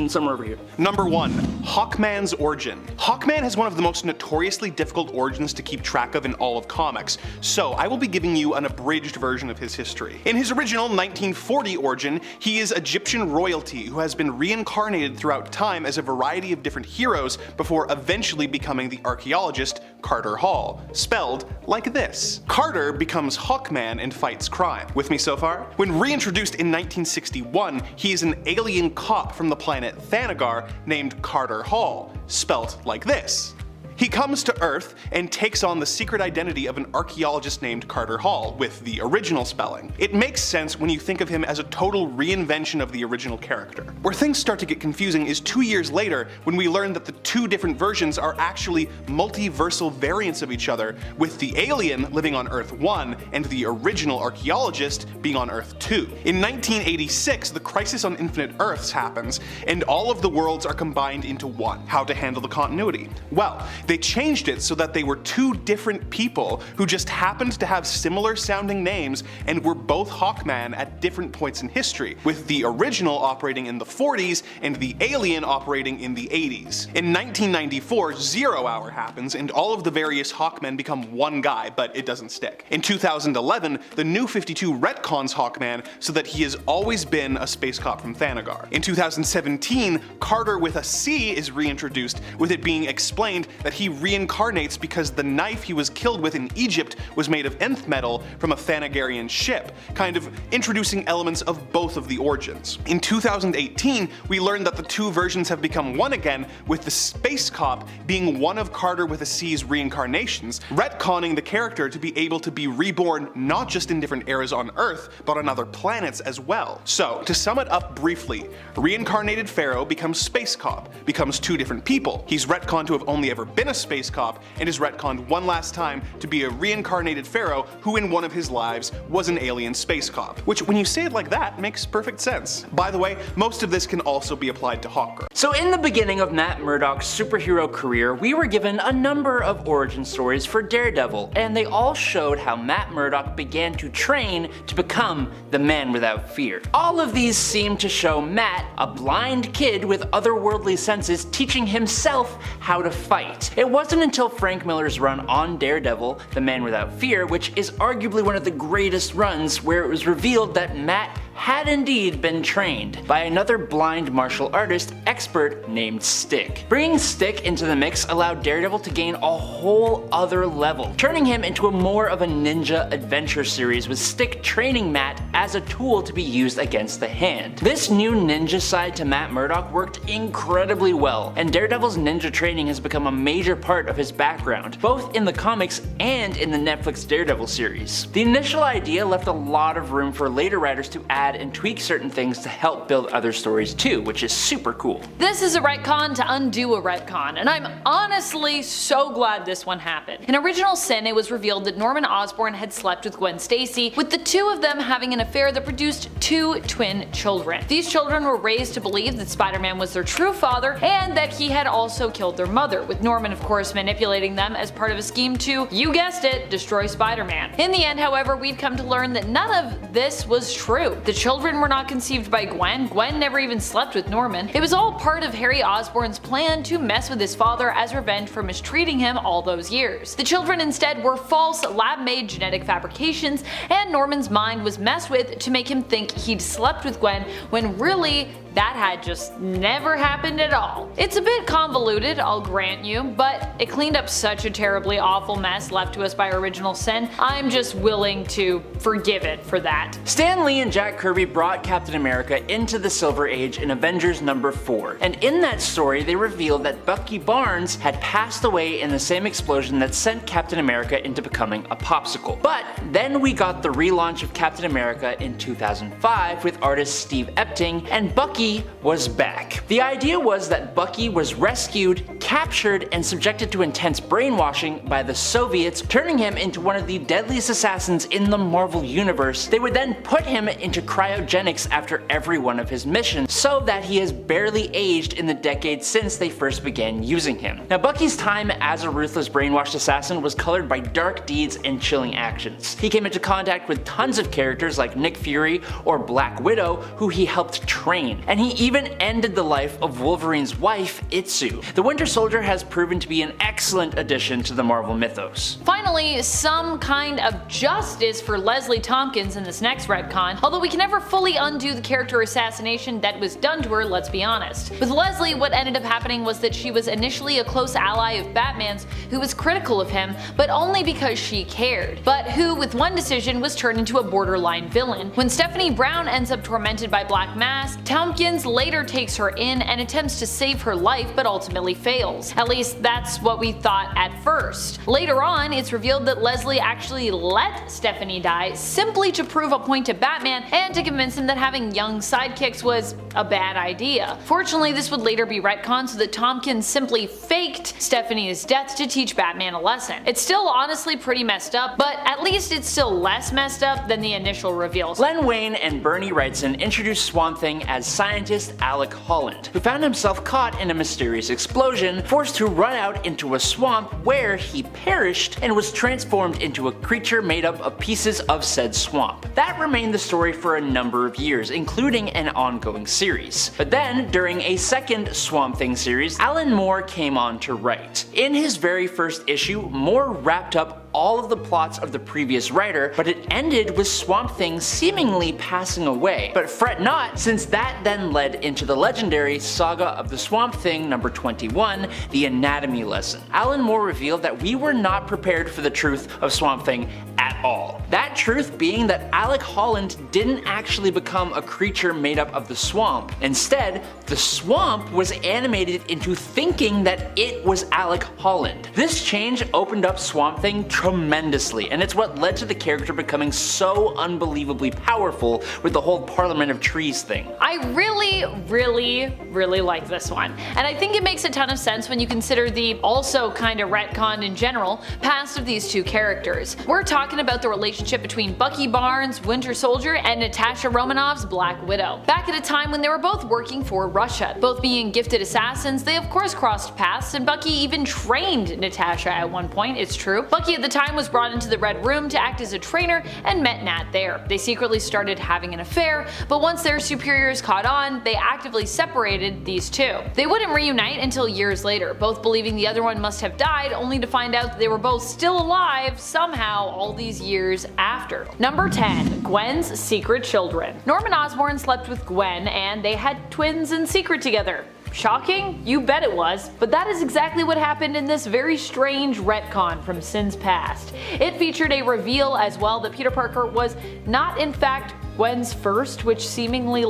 somewhere over here. Number 1. Hawkman's origin. Hawkman has one of the most notoriously difficult origins to keep track of in all of comics, so I will be giving you an abridged version of his history. In his original 1940 origin, he is Egyptian royalty who has been reincarnated throughout time as a variety of different heroes before eventually becoming the archaeologist Carter Hall, spelled like this. Carter becomes Hawkman and fights crime. With me so far? When reintroduced in 1961, he is an alien cop from the planet Thanagar named Carter Hall, spelt like this. He comes to Earth and takes on the secret identity of an archaeologist named Carter Hall, with the original spelling. It makes sense when you think of him as a total reinvention of the original character. Where things start to get confusing is 2 years later when we learn that the two different versions are actually multiversal variants of each other, with the alien living on Earth 1 and the original archaeologist being on Earth 2. In 1986, the Crisis on Infinite Earths happens, and all of the worlds are combined into one. How to handle the continuity? Well, they changed it so that they were two different people who just happened to have similar sounding names and were both Hawkman at different points in history, with the original operating in the 40s and the alien operating in the 80s. In 1994, 0 Hour happens and all of the various Hawkmen become one guy, but it doesn't stick. In 2011, the New 52 retcons Hawkman so that he has always been a space cop from Thanagar. In 2017, Carter with a C is reintroduced, with it being explained that he reincarnates because the knife he was killed with in Egypt was made of nth metal from a Thanagarian ship, kind of introducing elements of both of the origins. In 2018, we learned that the two versions have become one again, with the space cop being one of Carter with a C's reincarnations, retconning the character to be able to be reborn not just in different eras on Earth, but on other planets as well. So, to sum it up briefly, reincarnated Pharaoh becomes space cop, becomes two different people. He's retconned to have only ever been a space cop, and is retconned one last time to be a reincarnated Pharaoh who in one of his lives was an alien space cop. Which, when you say it like that, makes perfect sense. By the way, most of this can also be applied to Hawkgirl. So in the beginning of Matt Murdock's superhero career, we were given a number of origin stories for Daredevil, and they all showed how Matt Murdock began to train to become the Man Without Fear. All of these seem to show Matt, a blind kid with otherworldly senses, teaching himself how to fight. It wasn't until Frank Miller's run on Daredevil, The Man Without Fear, which is arguably one of the greatest runs, where it was revealed that Matt had indeed been trained by another blind martial artist expert named Stick. Bringing Stick into the mix allowed Daredevil to gain a whole other level, turning him into a more of a ninja adventure series, with Stick training Matt as a tool to be used against the Hand. This new ninja side to Matt Murdock worked incredibly well, and Daredevil's ninja training has become a major part of his background, both in the comics and in the Netflix Daredevil series. The initial idea left a lot of room for later writers to add and tweak certain things to help build other stories too, which is super cool. This is a retcon to undo a retcon, and I'm honestly so glad this one happened. In Original Sin, it was revealed that Norman Osborn had slept with Gwen Stacy, with the two of them having an affair that produced two twin children. These children were raised to believe that Spider-Man was their true father, and that he had also killed their mother, with Norman of course manipulating them as part of a scheme to, you guessed it, destroy Spider-Man. In the end, however, we'd come to learn that none of this was true. The children were not conceived by Gwen. Gwen never even slept with Norman. It was all part of Harry Osborn's plan to mess with his father as revenge for mistreating him all those years. The children instead were false, lab-made genetic fabrications, and Norman's mind was messed with to make him think he'd slept with Gwen, when really that had just never happened at all. It's a bit convoluted, I'll grant you, but it cleaned up such a terribly awful mess left to us by Original Sin, I'm just willing to forgive it for that. Stan Lee and Jack Kirby brought Captain America into the Silver Age in Avengers number 4, and in that story they revealed that Bucky Barnes had passed away in the same explosion that sent Captain America into becoming a popsicle. But then we got the relaunch of Captain America in 2005 with artist Steve Epting, and Bucky was back. The idea was that Bucky was rescued, captured, and subjected to intense brainwashing by the Soviets, turning him into one of the deadliest assassins in the Marvel Universe. They would then put him into cryogenics after every one of his missions, so that he has barely aged in the decades since they first began using him. Now, Bucky's time as a ruthless brainwashed assassin was colored by dark deeds and chilling actions. He came into contact with tons of characters like Nick Fury or Black Widow, who he helped train, and he even ended the life of Wolverine's wife, Itsu. The Winter Soldier has proven to be an excellent addition to the Marvel mythos. Finally, some kind of justice for Leslie Tompkins in this next retcon, although we can never fully undo the character assassination that was done to her, let's be honest. With Leslie, what ended up happening was that she was initially a close ally of Batman's, who was critical of him, but only because she cared, but who with one decision was turned into a borderline villain. When Stephanie Brown ends up tormented by Black Mask, Tompkins Tompkins later takes her in and attempts to save her life but ultimately fails. At least that's what we thought at first. Later on, it's revealed that Leslie actually let Stephanie die simply to prove a point to Batman and to convince him that having young sidekicks was a bad idea. Fortunately, this would later be retconned so that Tompkins simply faked Stephanie's death to teach Batman a lesson. It's still honestly pretty messed up, but at least it's still less messed up than the initial reveals. Len Wein and Bernie Wrightson introduced Swamp Thing as scientist Alec Holland, who found himself caught in a mysterious explosion, forced to run out into a swamp where he perished and was transformed into a creature made up of pieces of said swamp. That remained the story for a number of years, including an ongoing series. But then, during a second Swamp Thing series, Alan Moore came on to write. In his very first issue, Moore wrapped up all of the plots of the previous writer, but it ended with Swamp Thing seemingly passing away. But fret not, since that then led into the legendary Saga of the Swamp Thing number 21, The Anatomy Lesson. Alan Moore revealed that we were not prepared for the truth of Swamp Thing at all. That truth being that Alec Holland didn't actually become a creature made up of the swamp. Instead, the swamp was animated into thinking that it was Alec Holland. This change opened up Swamp Thing tremendously, and it's what led to the character becoming so unbelievably powerful with the whole Parliament of Trees thing. I really like this one, and I think it makes a ton of sense when you consider the also kinda retconned in general past of these two characters. We're talking about the relationship between Bucky Barnes' Winter Soldier and Natasha Romanoff's Black Widow. Back at a time when they were both working for Russia. Both being gifted assassins, they of course crossed paths, and Bucky even trained Natasha at one point, it's true. Bucky at the time was brought into the Red Room to act as a trainer and met Nat there. They secretly started having an affair, but once their superiors caught on, they actively separated these two. They wouldn't reunite until years later, both believing the other one must have died, only to find out that they were both still alive somehow all these years after. Number 10. Gwen's Secret Children. Norman Osborn slept with Gwen, and they had twins in secret together. Shocking? You bet it was. But that is exactly what happened in this very strange retcon from Sin's past. It featured a reveal as well that Peter Parker was not in fact Gwen's first, which seemingly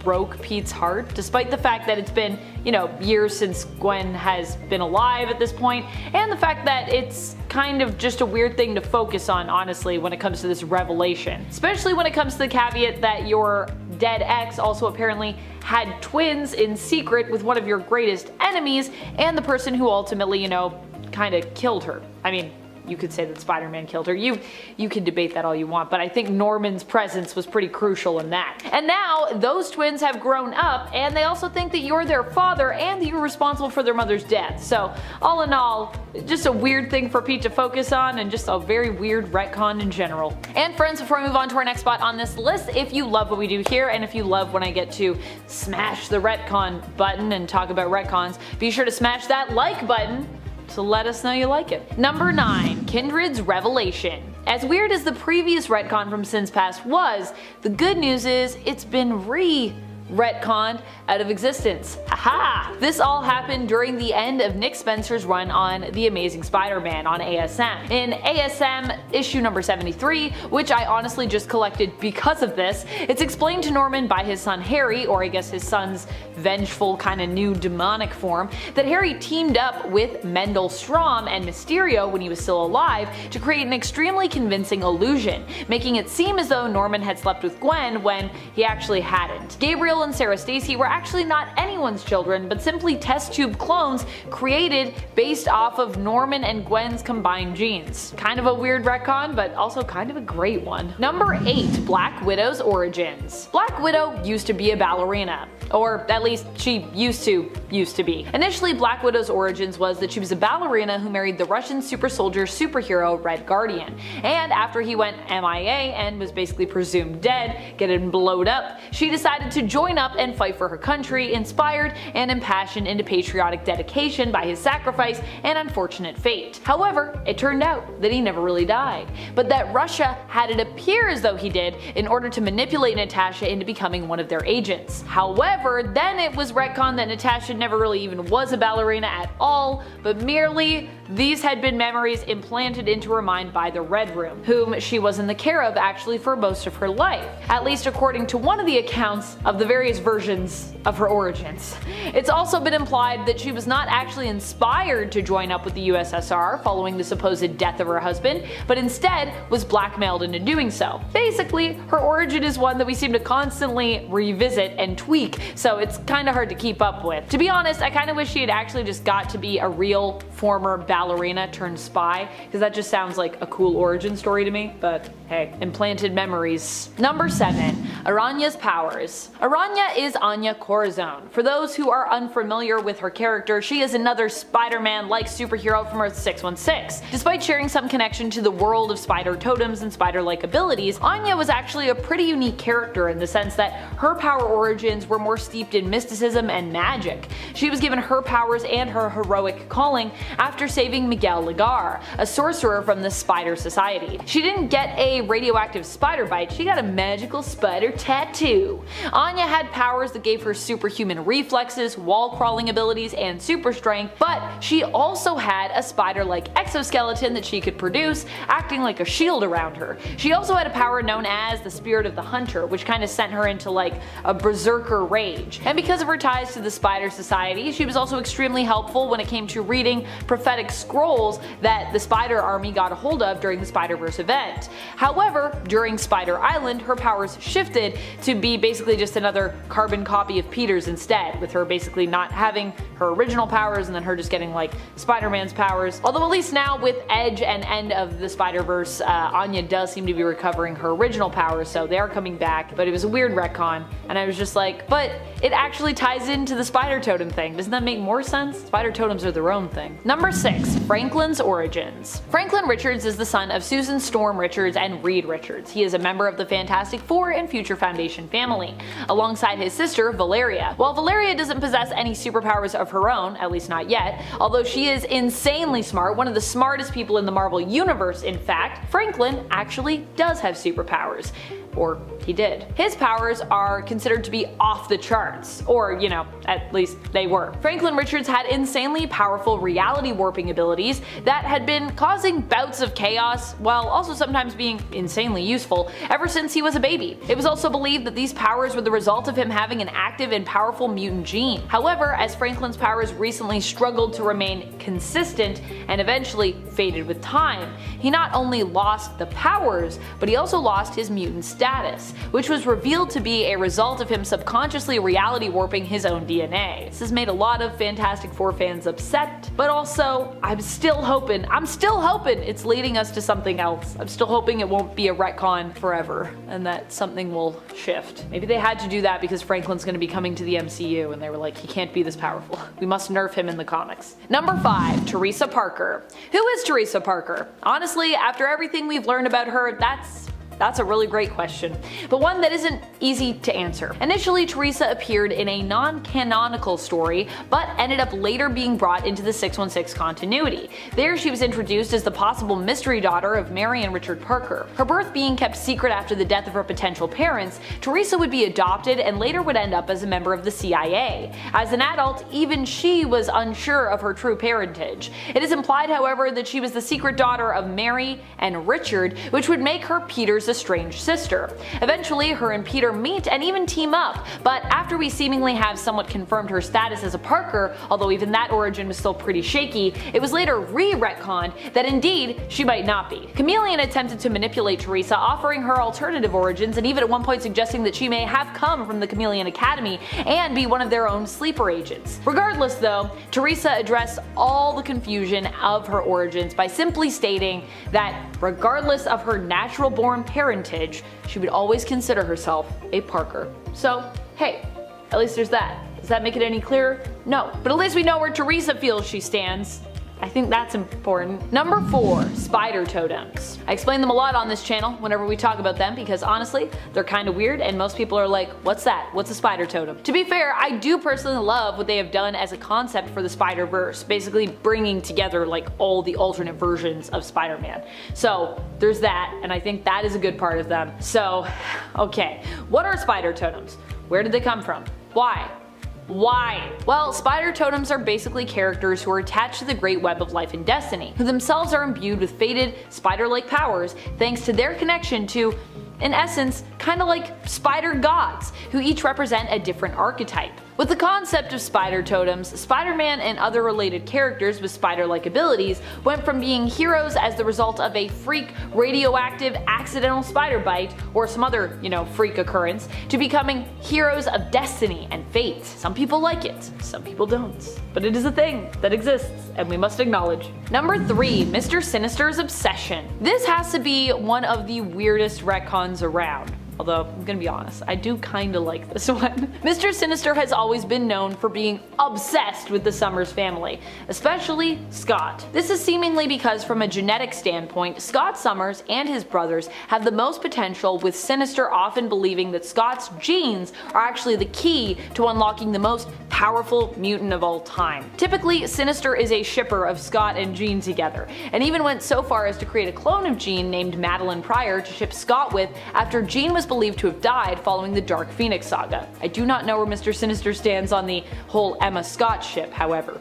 broke Pete's heart, despite the fact that it's been, years since Gwen has been alive at this point, and the fact that it's kind of just a weird thing to focus on, honestly, when it comes to this revelation. Especially when it comes to the caveat that your dead ex also apparently had twins in secret with one of your greatest enemies, and the person who ultimately, kinda killed her. I mean, you could say that Spider-Man killed her. You can debate that all you want, but I think Norman's presence was pretty crucial in that. And now, those twins have grown up, and they also think that you're their father and that you're responsible for their mother's death. So, all in all, just a weird thing for Pete to focus on, and just a very weird retcon in general. And friends, before I move on to our next spot on this list, if you love what we do here, and if you love when I get to smash the retcon button and talk about retcons, be sure to smash that like button to let us know you like it. Number 9. Kindred's Revelation. As weird as the previous retcon from Sin's past was, the good news is it's been retconned out of existence. Aha! This all happened during the end of Nick Spencer's run on The Amazing Spider-Man on ASM. In ASM issue number 73, which I honestly just collected because of this, it's explained to Norman by his son Harry, or I guess his son's vengeful kinda new demonic form, that Harry teamed up with Mendel Stromm and Mysterio when he was still alive to create an extremely convincing illusion, making it seem as though Norman had slept with Gwen when he actually hadn't. Gabriel and Sarah Stacy were actually not anyone's children, but simply test tube clones created based off of Norman and Gwen's combined genes. Kind of a weird retcon, but also kind of a great one. Number 8. Black Widow's Origins. Black Widow used to be a ballerina. Or at least she used to be. Initially, Black Widow's origins was that she was a ballerina who married the Russian super soldier superhero Red Guardian, and after he went MIA and was basically presumed dead, getting blowed up, she decided to join up and fight for her country, inspired and impassioned into patriotic dedication by his sacrifice and unfortunate fate. However, it turned out that he never really died, but that Russia had it appear as though he did in order to manipulate Natasha into becoming one of their agents. However, then it was retconned that Natasha never really even was a ballerina at all, but merely These had been memories implanted into her mind by the Red Room, whom she was in the care of actually for most of her life, at least according to one of the accounts of the various versions of her origins. It's also been implied that she was not actually inspired to join up with the USSR following the supposed death of her husband, but instead was blackmailed into doing so. Basically, her origin is one that we seem to constantly revisit and tweak, so it's kinda hard to keep up with. To be honest, I kinda wish she had actually just got to be a real former ballerina turned spy, because that just sounds like a cool origin story to me, but hey, implanted memories. Number 7. Anya's powers. Anya is Anya Corazon. For those who are unfamiliar with her character, she is another Spider-Man-like superhero from Earth 616. Despite sharing some connection to the world of spider totems and spider-like abilities, Anya was actually a pretty unique character in the sense that her power origins were more steeped in mysticism and magic. She was given her powers and her heroic calling after saving Miguel Lagar, a sorcerer from the Spider Society. She didn't get a radioactive spider bite, she got a magical spider tattoo. Anya had powers that gave her superhuman reflexes, wall crawling abilities, and super strength, but she also had a spider-like exoskeleton that she could produce, acting like a shield around her. She also had a power known as the Spirit of the Hunter, which kind of sent her into like a berserker rage. And because of her ties to the Spider Society, she was also extremely helpful when it came to reading prophetic scrolls that the Spider Army got a hold of during the Spider-Verse event. However, during Spider Island, her powers shifted to be basically just another carbon copy of Peter's instead, with her basically not having her original powers and then her just getting like Spider-Man's powers. Although at least now with Edge and End of the Spider-Verse, Anya does seem to be recovering her original powers, so they are coming back, but it was a weird retcon, and I was just like, but it actually ties into the spider totem thing. Doesn't that make more sense? Spider totems are their own thing. Number 6. Franklin's origins. Franklin Richards is the son of Susan Storm Richards and Reed Richards. He is a member of the Fantastic Four and Future Foundation family, alongside his sister Valeria. While Valeria doesn't possess any superpowers of her own, at least not yet, although she is insanely smart, one of the smartest people in the Marvel Universe in fact, Franklin actually does have superpowers. Or he did. His powers are considered to be off the charts, or you know, at least they were. Franklin Richards had insanely powerful reality warping abilities that had been causing bouts of chaos while also sometimes being insanely useful ever since he was a baby. It was also believed that these powers were the result of him having an active and powerful mutant gene. However, as Franklin's powers recently struggled to remain consistent and eventually faded with time, he not only lost the powers, but he also lost his mutant status, which was revealed to be a result of him subconsciously reality warping his own DNA. This has made a lot of Fantastic Four fans upset, but also I'm still hoping it's leading us to something else. I'm still hoping it won't be a retcon forever and that something will shift. Maybe they had to do that because Franklin's going to be coming to the MCU and they were like, he can't be this powerful. We must nerf him in the comics. Number 5. Teresa Parker. Who is Teresa Parker? Honestly, after everything we've learned about her, that's a really great question, but one that isn't easy to answer. Initially, Teresa appeared in a non-canonical story, but ended up later being brought into the 616 continuity. There she was introduced as the possible mystery daughter of Mary and Richard Parker. Her birth being kept secret after the death of her potential parents, Teresa would be adopted and later would end up as a member of the CIA. As an adult, even she was unsure of her true parentage. It is implied, however, that she was the secret daughter of Mary and Richard, which would make her Peter's estranged sister. Eventually, her and Peter meet and even team up, but after we seemingly have somewhat confirmed her status as a Parker, although even that origin was still pretty shaky, it was later re-retconned that indeed she might not be. Chameleon attempted to manipulate Teresa, offering her alternative origins and even at one point suggesting that she may have come from the Chameleon Academy and be one of their own sleeper agents. Regardless though, Teresa addressed all the confusion of her origins by simply stating that regardless of her natural born parentage, she would always consider herself a Parker. So, hey, at least there's that. Does that make it any clearer? No, but at least we know where Teresa feels she stands. I think that's important. Number 4. Spider Totems. I explain them a lot on this channel whenever we talk about them because honestly, they're kind of weird and most people are like, what's that? What's a spider totem? To be fair, I do personally love what they have done as a concept for the Spider-Verse, basically bringing together like all the alternate versions of Spider-Man. So there's that, and I think that is a good part of them. So, okay, what are spider totems? Where did they come from? Why? Why? Well, spider totems are basically characters who are attached to the great web of life and destiny, who themselves are imbued with fated, spider-like powers thanks to their connection to, in essence, kinda like spider gods, who each represent a different archetype. With the concept of spider totems, Spider-Man and other related characters with spider-like abilities went from being heroes as the result of a freak, radioactive, accidental spider bite, or some other, freak occurrence, to becoming heroes of destiny and fate. Some people like it, some people don't. But it is a thing that exists, and we must acknowledge. Number 3, Mr. Sinister's obsession. This has to be one of the weirdest retcons around. Although, I'm gonna be honest, I do kinda like this one. Mr. Sinister has always been known for being obsessed with the Summers family, especially Scott. This is seemingly because from a genetic standpoint, Scott Summers and his brothers have the most potential, with Sinister often believing that Scott's genes are actually the key to unlocking the most powerful mutant of all time. Typically, Sinister is a shipper of Scott and Jean together, and even went so far as to create a clone of Jean named Madeline Pryor to ship Scott with after Jean was believed to have died following the Dark Phoenix saga. I do not know where Mr. Sinister stands on the whole Emma Scott ship, however.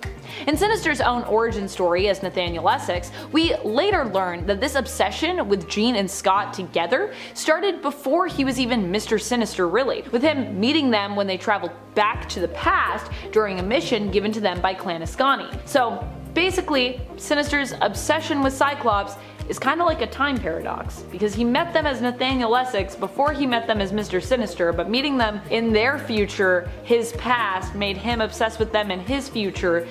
In Sinister's own origin story as Nathaniel Essex, we later learn that this obsession with Jean and Scott together started before he was even Mr. Sinister really, with him meeting them when they traveled back to the past during a mission given to them by Clan Ascani. So basically, Sinister's obsession with Cyclops is kind of like a time paradox, because he met them as Nathaniel Essex before he met them as Mr. Sinister, but meeting them in their future, his past, made him obsessed with them in his future,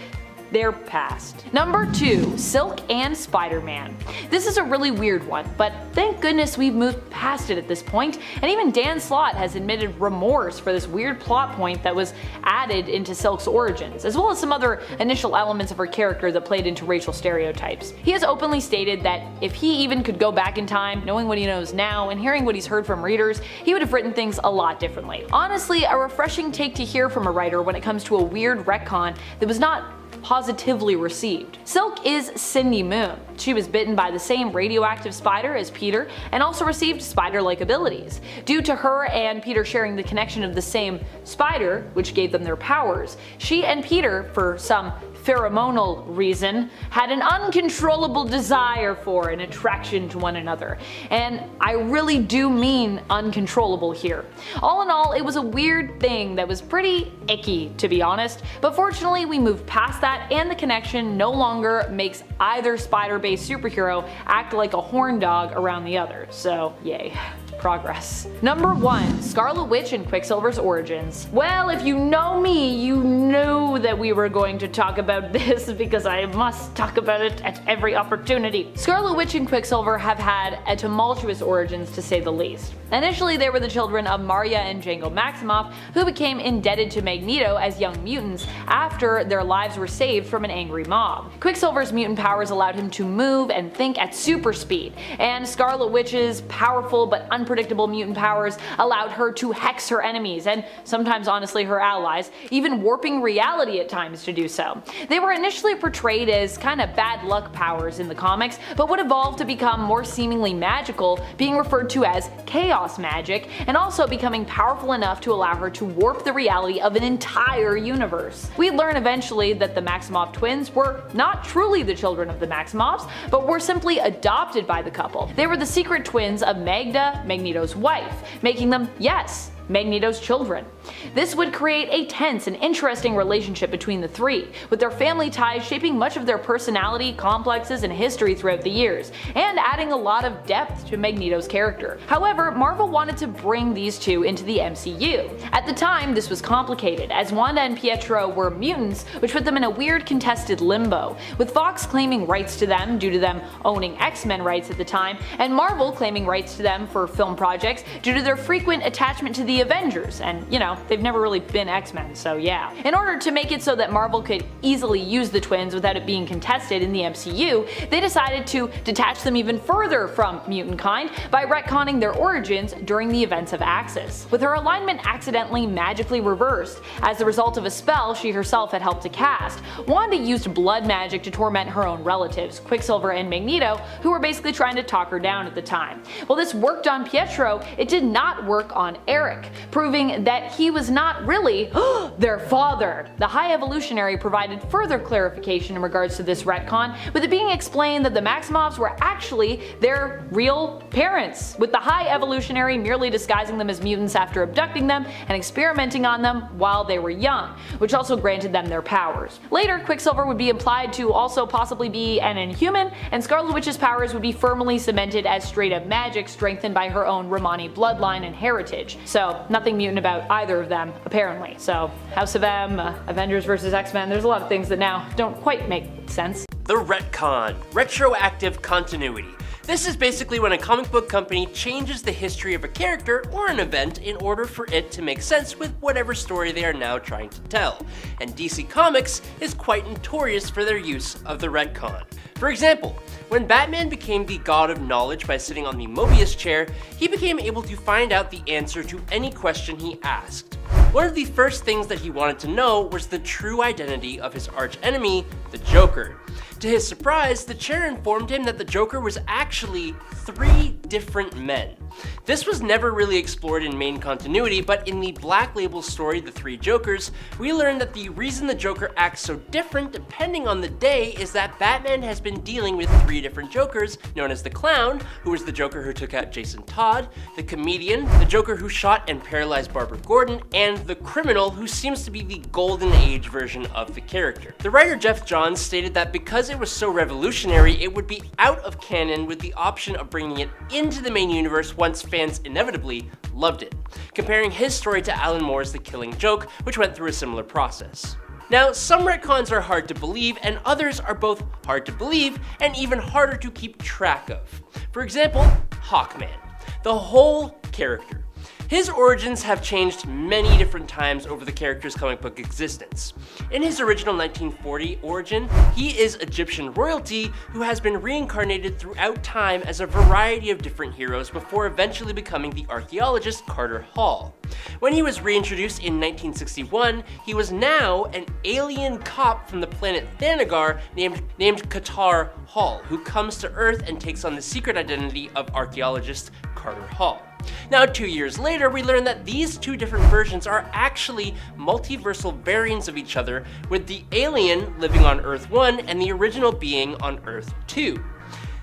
their past. Number 2, Silk and Spider-Man. This is a really weird one, but thank goodness we've moved past it at this point, and even Dan Slott has admitted remorse for this weird plot point that was added into Silk's origins, as well as some other initial elements of her character that played into racial stereotypes. He has openly stated that if he even could go back in time, knowing what he knows now and hearing what he's heard from readers, he would have written things a lot differently. Honestly, a refreshing take to hear from a writer when it comes to a weird retcon that was not positively received. Silk is Cindy Moon. She was bitten by the same radioactive spider as Peter and also received spider-like abilities. Due to her and Peter sharing the connection of the same spider, which gave them their powers, she and Peter, for some pheromonal reason, had an uncontrollable desire for and attraction to one another. And I really do mean uncontrollable here. All in all, it was a weird thing that was pretty icky, to be honest, but fortunately we moved past that, and the connection no longer makes either spider-based superhero act like a horn dog around the other, so yay. Progress. Number 1, Scarlet Witch and Quicksilver's origins. Well, if you know me, you knew that we were going to talk about this because I must talk about it at every opportunity. Scarlet Witch and Quicksilver have had a tumultuous origins, to say the least. Initially, they were the children of Maria and Django Maximoff, who became indebted to Magneto as young mutants after their lives were saved from an angry mob. Quicksilver's mutant powers allowed him to move and think at super speed, and Scarlet Witch's powerful but unpredictable mutant powers allowed her to hex her enemies, and sometimes honestly her allies, even warping reality at times to do so. They were initially portrayed as kinda bad luck powers in the comics, but would evolve to become more seemingly magical, being referred to as chaos magic, and also becoming powerful enough to allow her to warp the reality of an entire universe. We learn eventually that the Maximoff twins were not truly the children of the Maximoffs, but were simply adopted by the couple. They were the secret twins of Magda, Magneto's wife, making them, yes, Magneto's children. This would create a tense and interesting relationship between the three, with their family ties shaping much of their personality, complexes, and history throughout the years, and adding a lot of depth to Magneto's character. However, Marvel wanted to bring these two into the MCU. At the time, this was complicated, as Wanda and Pietro were mutants, which put them in a weird contested limbo, with Fox claiming rights to them due to them owning X-Men rights at the time, and Marvel claiming rights to them for film projects due to their frequent attachment to the Avengers, and they've never really been X-Men, so yeah. In order to make it so that Marvel could easily use the twins without it being contested in the MCU, they decided to detach them even further from mutant kind by retconning their origins during the events of Axis, with her alignment accidentally magically reversed as the result of a spell she herself had helped to cast. Wanda used blood magic to torment her own relatives, Quicksilver and Magneto, who were basically trying to talk her down at the time. While this worked on Pietro, it did not work on Eric, proving that he was not really their father. The High Evolutionary provided further clarification in regards to this retcon, with it being explained that the Maximoffs were actually their real parents, with the High Evolutionary merely disguising them as mutants after abducting them and experimenting on them while they were young, which also granted them their powers. Later, Quicksilver would be implied to also possibly be an Inhuman, and Scarlet Witch's powers would be firmly cemented as straight up magic strengthened by her own Romani bloodline and heritage. So nothing mutant about either of them, apparently. So House of M, Avengers vs. X-Men, there's a lot of things that now don't quite make sense. The retcon, retroactive continuity. This is basically when a comic book company changes the history of a character or an event in order for it to make sense with whatever story they are now trying to tell, and DC Comics is quite notorious for their use of the retcon. For example, when Batman became the god of knowledge by sitting on the Mobius chair, he became able to find out the answer to any question he asked. One of the first things that he wanted to know was the true identity of his archenemy, the Joker. To his surprise, the chair informed him that the Joker was actually 3 different men. This was never really explored in main continuity, but in the Black Label story, The Three Jokers, we learn that the reason the Joker acts so different depending on the day is that Batman has been dealing with 3 different Jokers, known as the Clown, who was the Joker who took out Jason Todd, the Comedian, the Joker who shot and paralyzed Barbara Gordon, and the Criminal, who seems to be the Golden Age version of the character. The writer Jeff Johns stated that because it was so revolutionary, it would be out of canon with the option of bringing it into the main universe once fans inevitably loved it, comparing his story to Alan Moore's The Killing Joke, which went through a similar process. Now, some retcons are hard to believe, and others are both hard to believe and even harder to keep track of. For example, Hawkman, the whole character. His origins have changed many different times over the character's comic book existence. In his original 1940 origin, he is Egyptian royalty who has been reincarnated throughout time as a variety of different heroes before eventually becoming the archaeologist Carter Hall. When he was reintroduced in 1961, he was now an alien cop from the planet Thanagar named Qatar Hall, who comes to Earth and takes on the secret identity of archaeologist Carter Hall. Now, 2 years later, we learn that these 2 different versions are actually multiversal variants of each other, with the alien living on Earth 1 and the original being on Earth 2.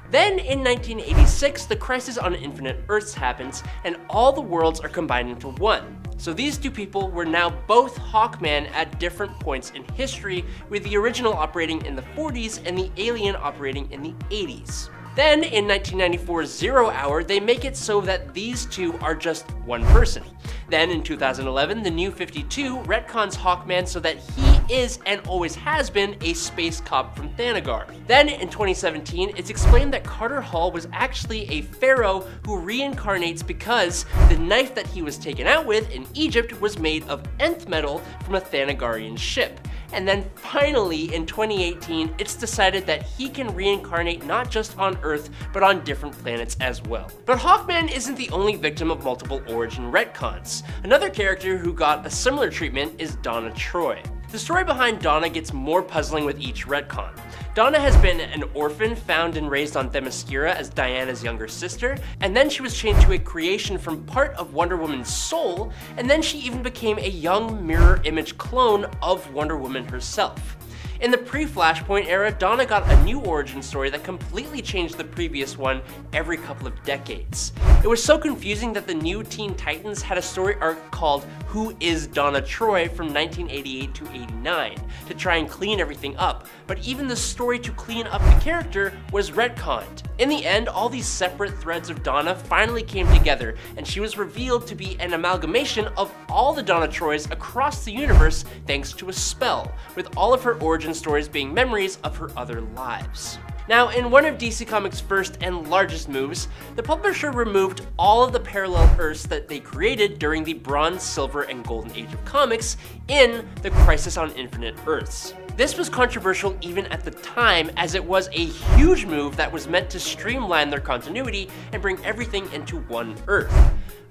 Then in 1986, the Crisis on Infinite Earths happens, and all the worlds are combined into one. So these 2 people were now both Hawkman at different points in history, with the original operating in the 40s and the alien operating in the 80s. Then, in 1994's Zero Hour, they make it so that these 2 are just one person. Then, in 2011, the New 52 retcons Hawkman so that he is and always has been a space cop from Thanagar. Then, in 2017, it's explained that Carter Hall was actually a pharaoh who reincarnates because the knife that he was taken out with in Egypt was made of nth metal from a Thanagarian ship. And then finally, in 2018, it's decided that he can reincarnate not just on Earth, but on different planets as well. But Hawkman isn't the only victim of multiple origin retcons. Another character who got a similar treatment is Donna Troy. The story behind Donna gets more puzzling with each retcon. Donna has been an orphan found and raised on Themyscira as Diana's younger sister, and then she was changed to a creation from part of Wonder Woman's soul, and then she even became a young mirror image clone of Wonder Woman herself. In the pre-Flashpoint era, Donna got a new origin story that completely changed the previous one every couple of decades. It was so confusing that the new Teen Titans had a story arc called Who is Donna Troy from 1988 to 89 to try and clean everything up, but even the story to clean up the character was retconned. In the end, all these separate threads of Donna finally came together, and she was revealed to be an amalgamation of all the Donna Troys across the universe thanks to a spell, with all of her origin stories being memories of her other lives. Now, in one of DC Comics' first and largest moves, the publisher removed all of the parallel Earths that they created during the Bronze, Silver, and Golden Age of comics in the Crisis on Infinite Earths. This was controversial even at the time, as it was a huge move that was meant to streamline their continuity and bring everything into one Earth.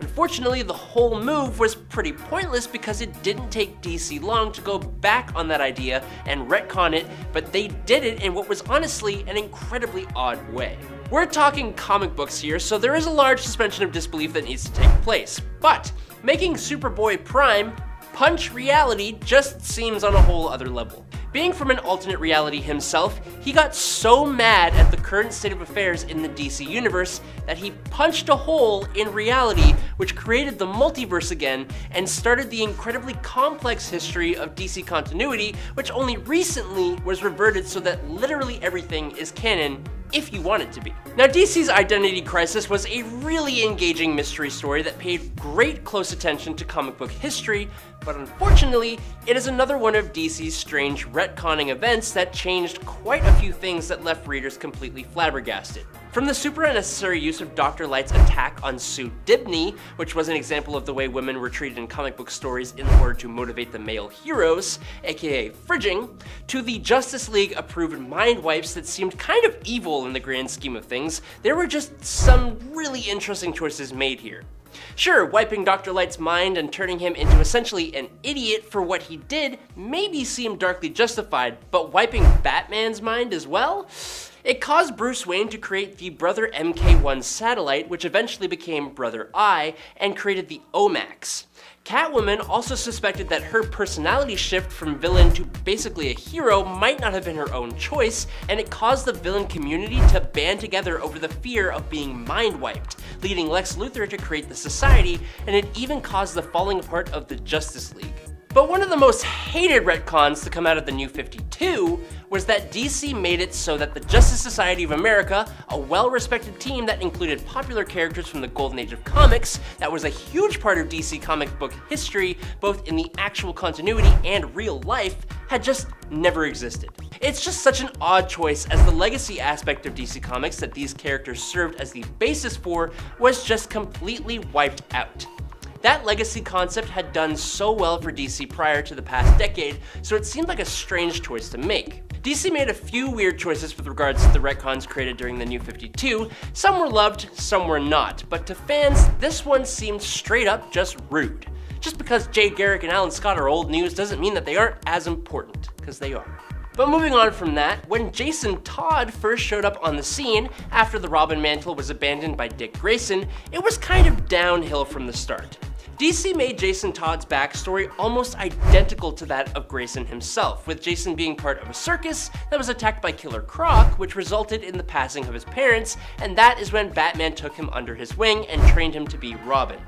Unfortunately, the whole move was pretty pointless because it didn't take DC long to go back on that idea and retcon it, but they did it in what was honestly an incredibly odd way. We're talking comic books here, so there is a large suspension of disbelief that needs to take place. But making Superboy Prime punch reality just seems on a whole other level. Being from an alternate reality himself, he got so mad at the current state of affairs in the DC universe that he punched a hole in reality, which created the multiverse again and started the incredibly complex history of DC continuity, which only recently was reverted so that literally everything is canon if you want it to be. Now, DC's Identity Crisis was a really engaging mystery story that paid great close attention to comic book history, but unfortunately, it is another one of DC's strange retconning events that changed quite a few things that left readers completely flabbergasted. From the super unnecessary use of Dr. Light's attack on Sue Dibney, which was an example of the way women were treated in comic book stories in order to motivate the male heroes, aka fridging, to the Justice League approved mind wipes that seemed kind of evil in the grand scheme of things, there were just some really interesting choices made here. Sure, wiping Dr. Light's mind and turning him into essentially an idiot for what he did maybe seemed darkly justified, but wiping Batman's mind as well? It caused Bruce Wayne to create the Brother MK1 satellite, which eventually became Brother Eye, and created the OMAX. Catwoman also suspected that her personality shift from villain to basically a hero might not have been her own choice, and it caused the villain community to band together over the fear of being mind-wiped, leading Lex Luthor to create the Society, and it even caused the falling apart of the Justice League. But one of the most hated retcons to come out of the New 52 was that DC made it so that the Justice Society of America, a well-respected team that included popular characters from the golden age of comics, that was a huge part of DC comic book history, both in the actual continuity and real life, had just never existed. It's just such an odd choice, as the legacy aspect of DC Comics that these characters served as the basis for was just completely wiped out. That legacy concept had done so well for DC prior to the past decade, so it seemed like a strange choice to make. DC made a few weird choices with regards to the retcons created during the New 52. Some were loved, some were not, but to fans, this one seemed straight up just rude. Just because Jay Garrick and Alan Scott are old news doesn't mean that they aren't as important, because they are. But moving on from that, when Jason Todd first showed up on the scene after the Robin mantle was abandoned by Dick Grayson, it was kind of downhill from the start. DC made Jason Todd's backstory almost identical to that of Grayson himself, with Jason being part of a circus that was attacked by Killer Croc, which resulted in the passing of his parents, and that is when Batman took him under his wing and trained him to be Robin.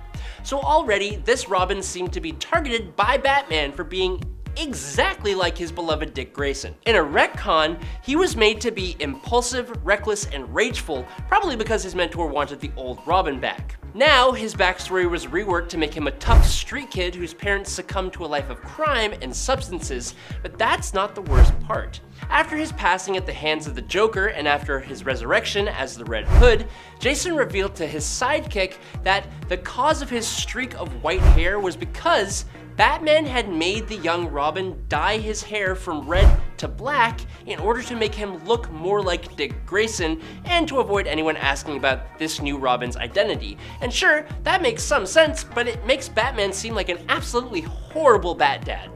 So already, this Robin seemed to be targeted by Batman for being exactly like his beloved Dick Grayson. In a retcon, he was made to be impulsive, reckless, and rageful, probably because his mentor wanted the old Robin back. Now, his backstory was reworked to make him a tough street kid whose parents succumbed to a life of crime and substances, but that's not the worst part. After his passing at the hands of the Joker and after his resurrection as the Red Hood, Jason revealed to his sidekick that the cause of his streak of white hair was because Batman had made the young Robin dye his hair from red to black in order to make him look more like Dick Grayson and to avoid anyone asking about this new Robin's identity. And sure, that makes some sense, but it makes Batman seem like an absolutely horrible bat dad.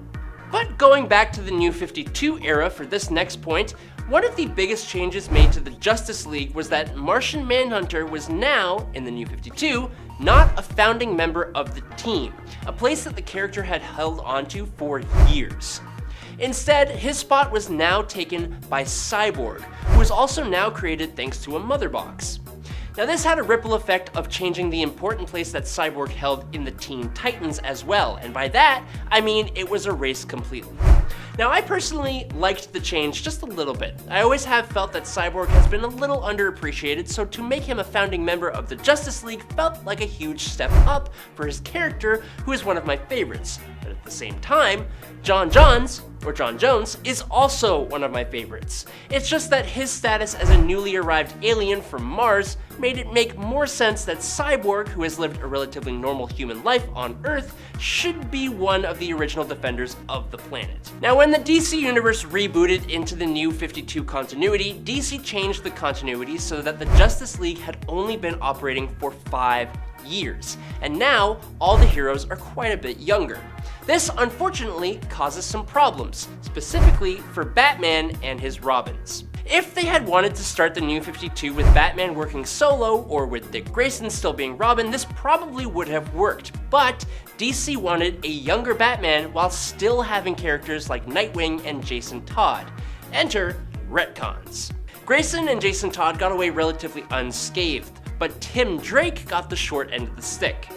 But going back to the New 52 era for this next point, one of the biggest changes made to the Justice League was that Martian Manhunter was now, in the New 52, not a founding member of the team, a place that the character had held onto for years. Instead, his spot was now taken by Cyborg, who was also now created thanks to a mother box. Now this had a ripple effect of changing the important place that Cyborg held in the Teen Titans as well, and by that, I mean it was erased completely. Now I personally liked the change just a little bit. I always have felt that Cyborg has been a little underappreciated, so to make him a founding member of the Justice League felt like a huge step up for his character, who is one of my favorites. But at the same time, John Jones is also one of my favorites. It's just that his status as a newly arrived alien from Mars made it make more sense that Cyborg, who has lived a relatively normal human life on Earth, should be one of the original defenders of the planet. Now when the DC Universe rebooted into the New 52 continuity, DC changed the continuity so that the Justice League had only been operating for 5 years, and now all the heroes are quite a bit younger. This unfortunately causes some problems, specifically for Batman and his Robins. If they had wanted to start the New 52 with Batman working solo, or with Dick Grayson still being Robin, this probably would have worked, but DC wanted a younger Batman while still having characters like Nightwing and Jason Todd. Enter Retcons. Grayson and Jason Todd got away relatively unscathed, but Tim Drake got the short end of the stick.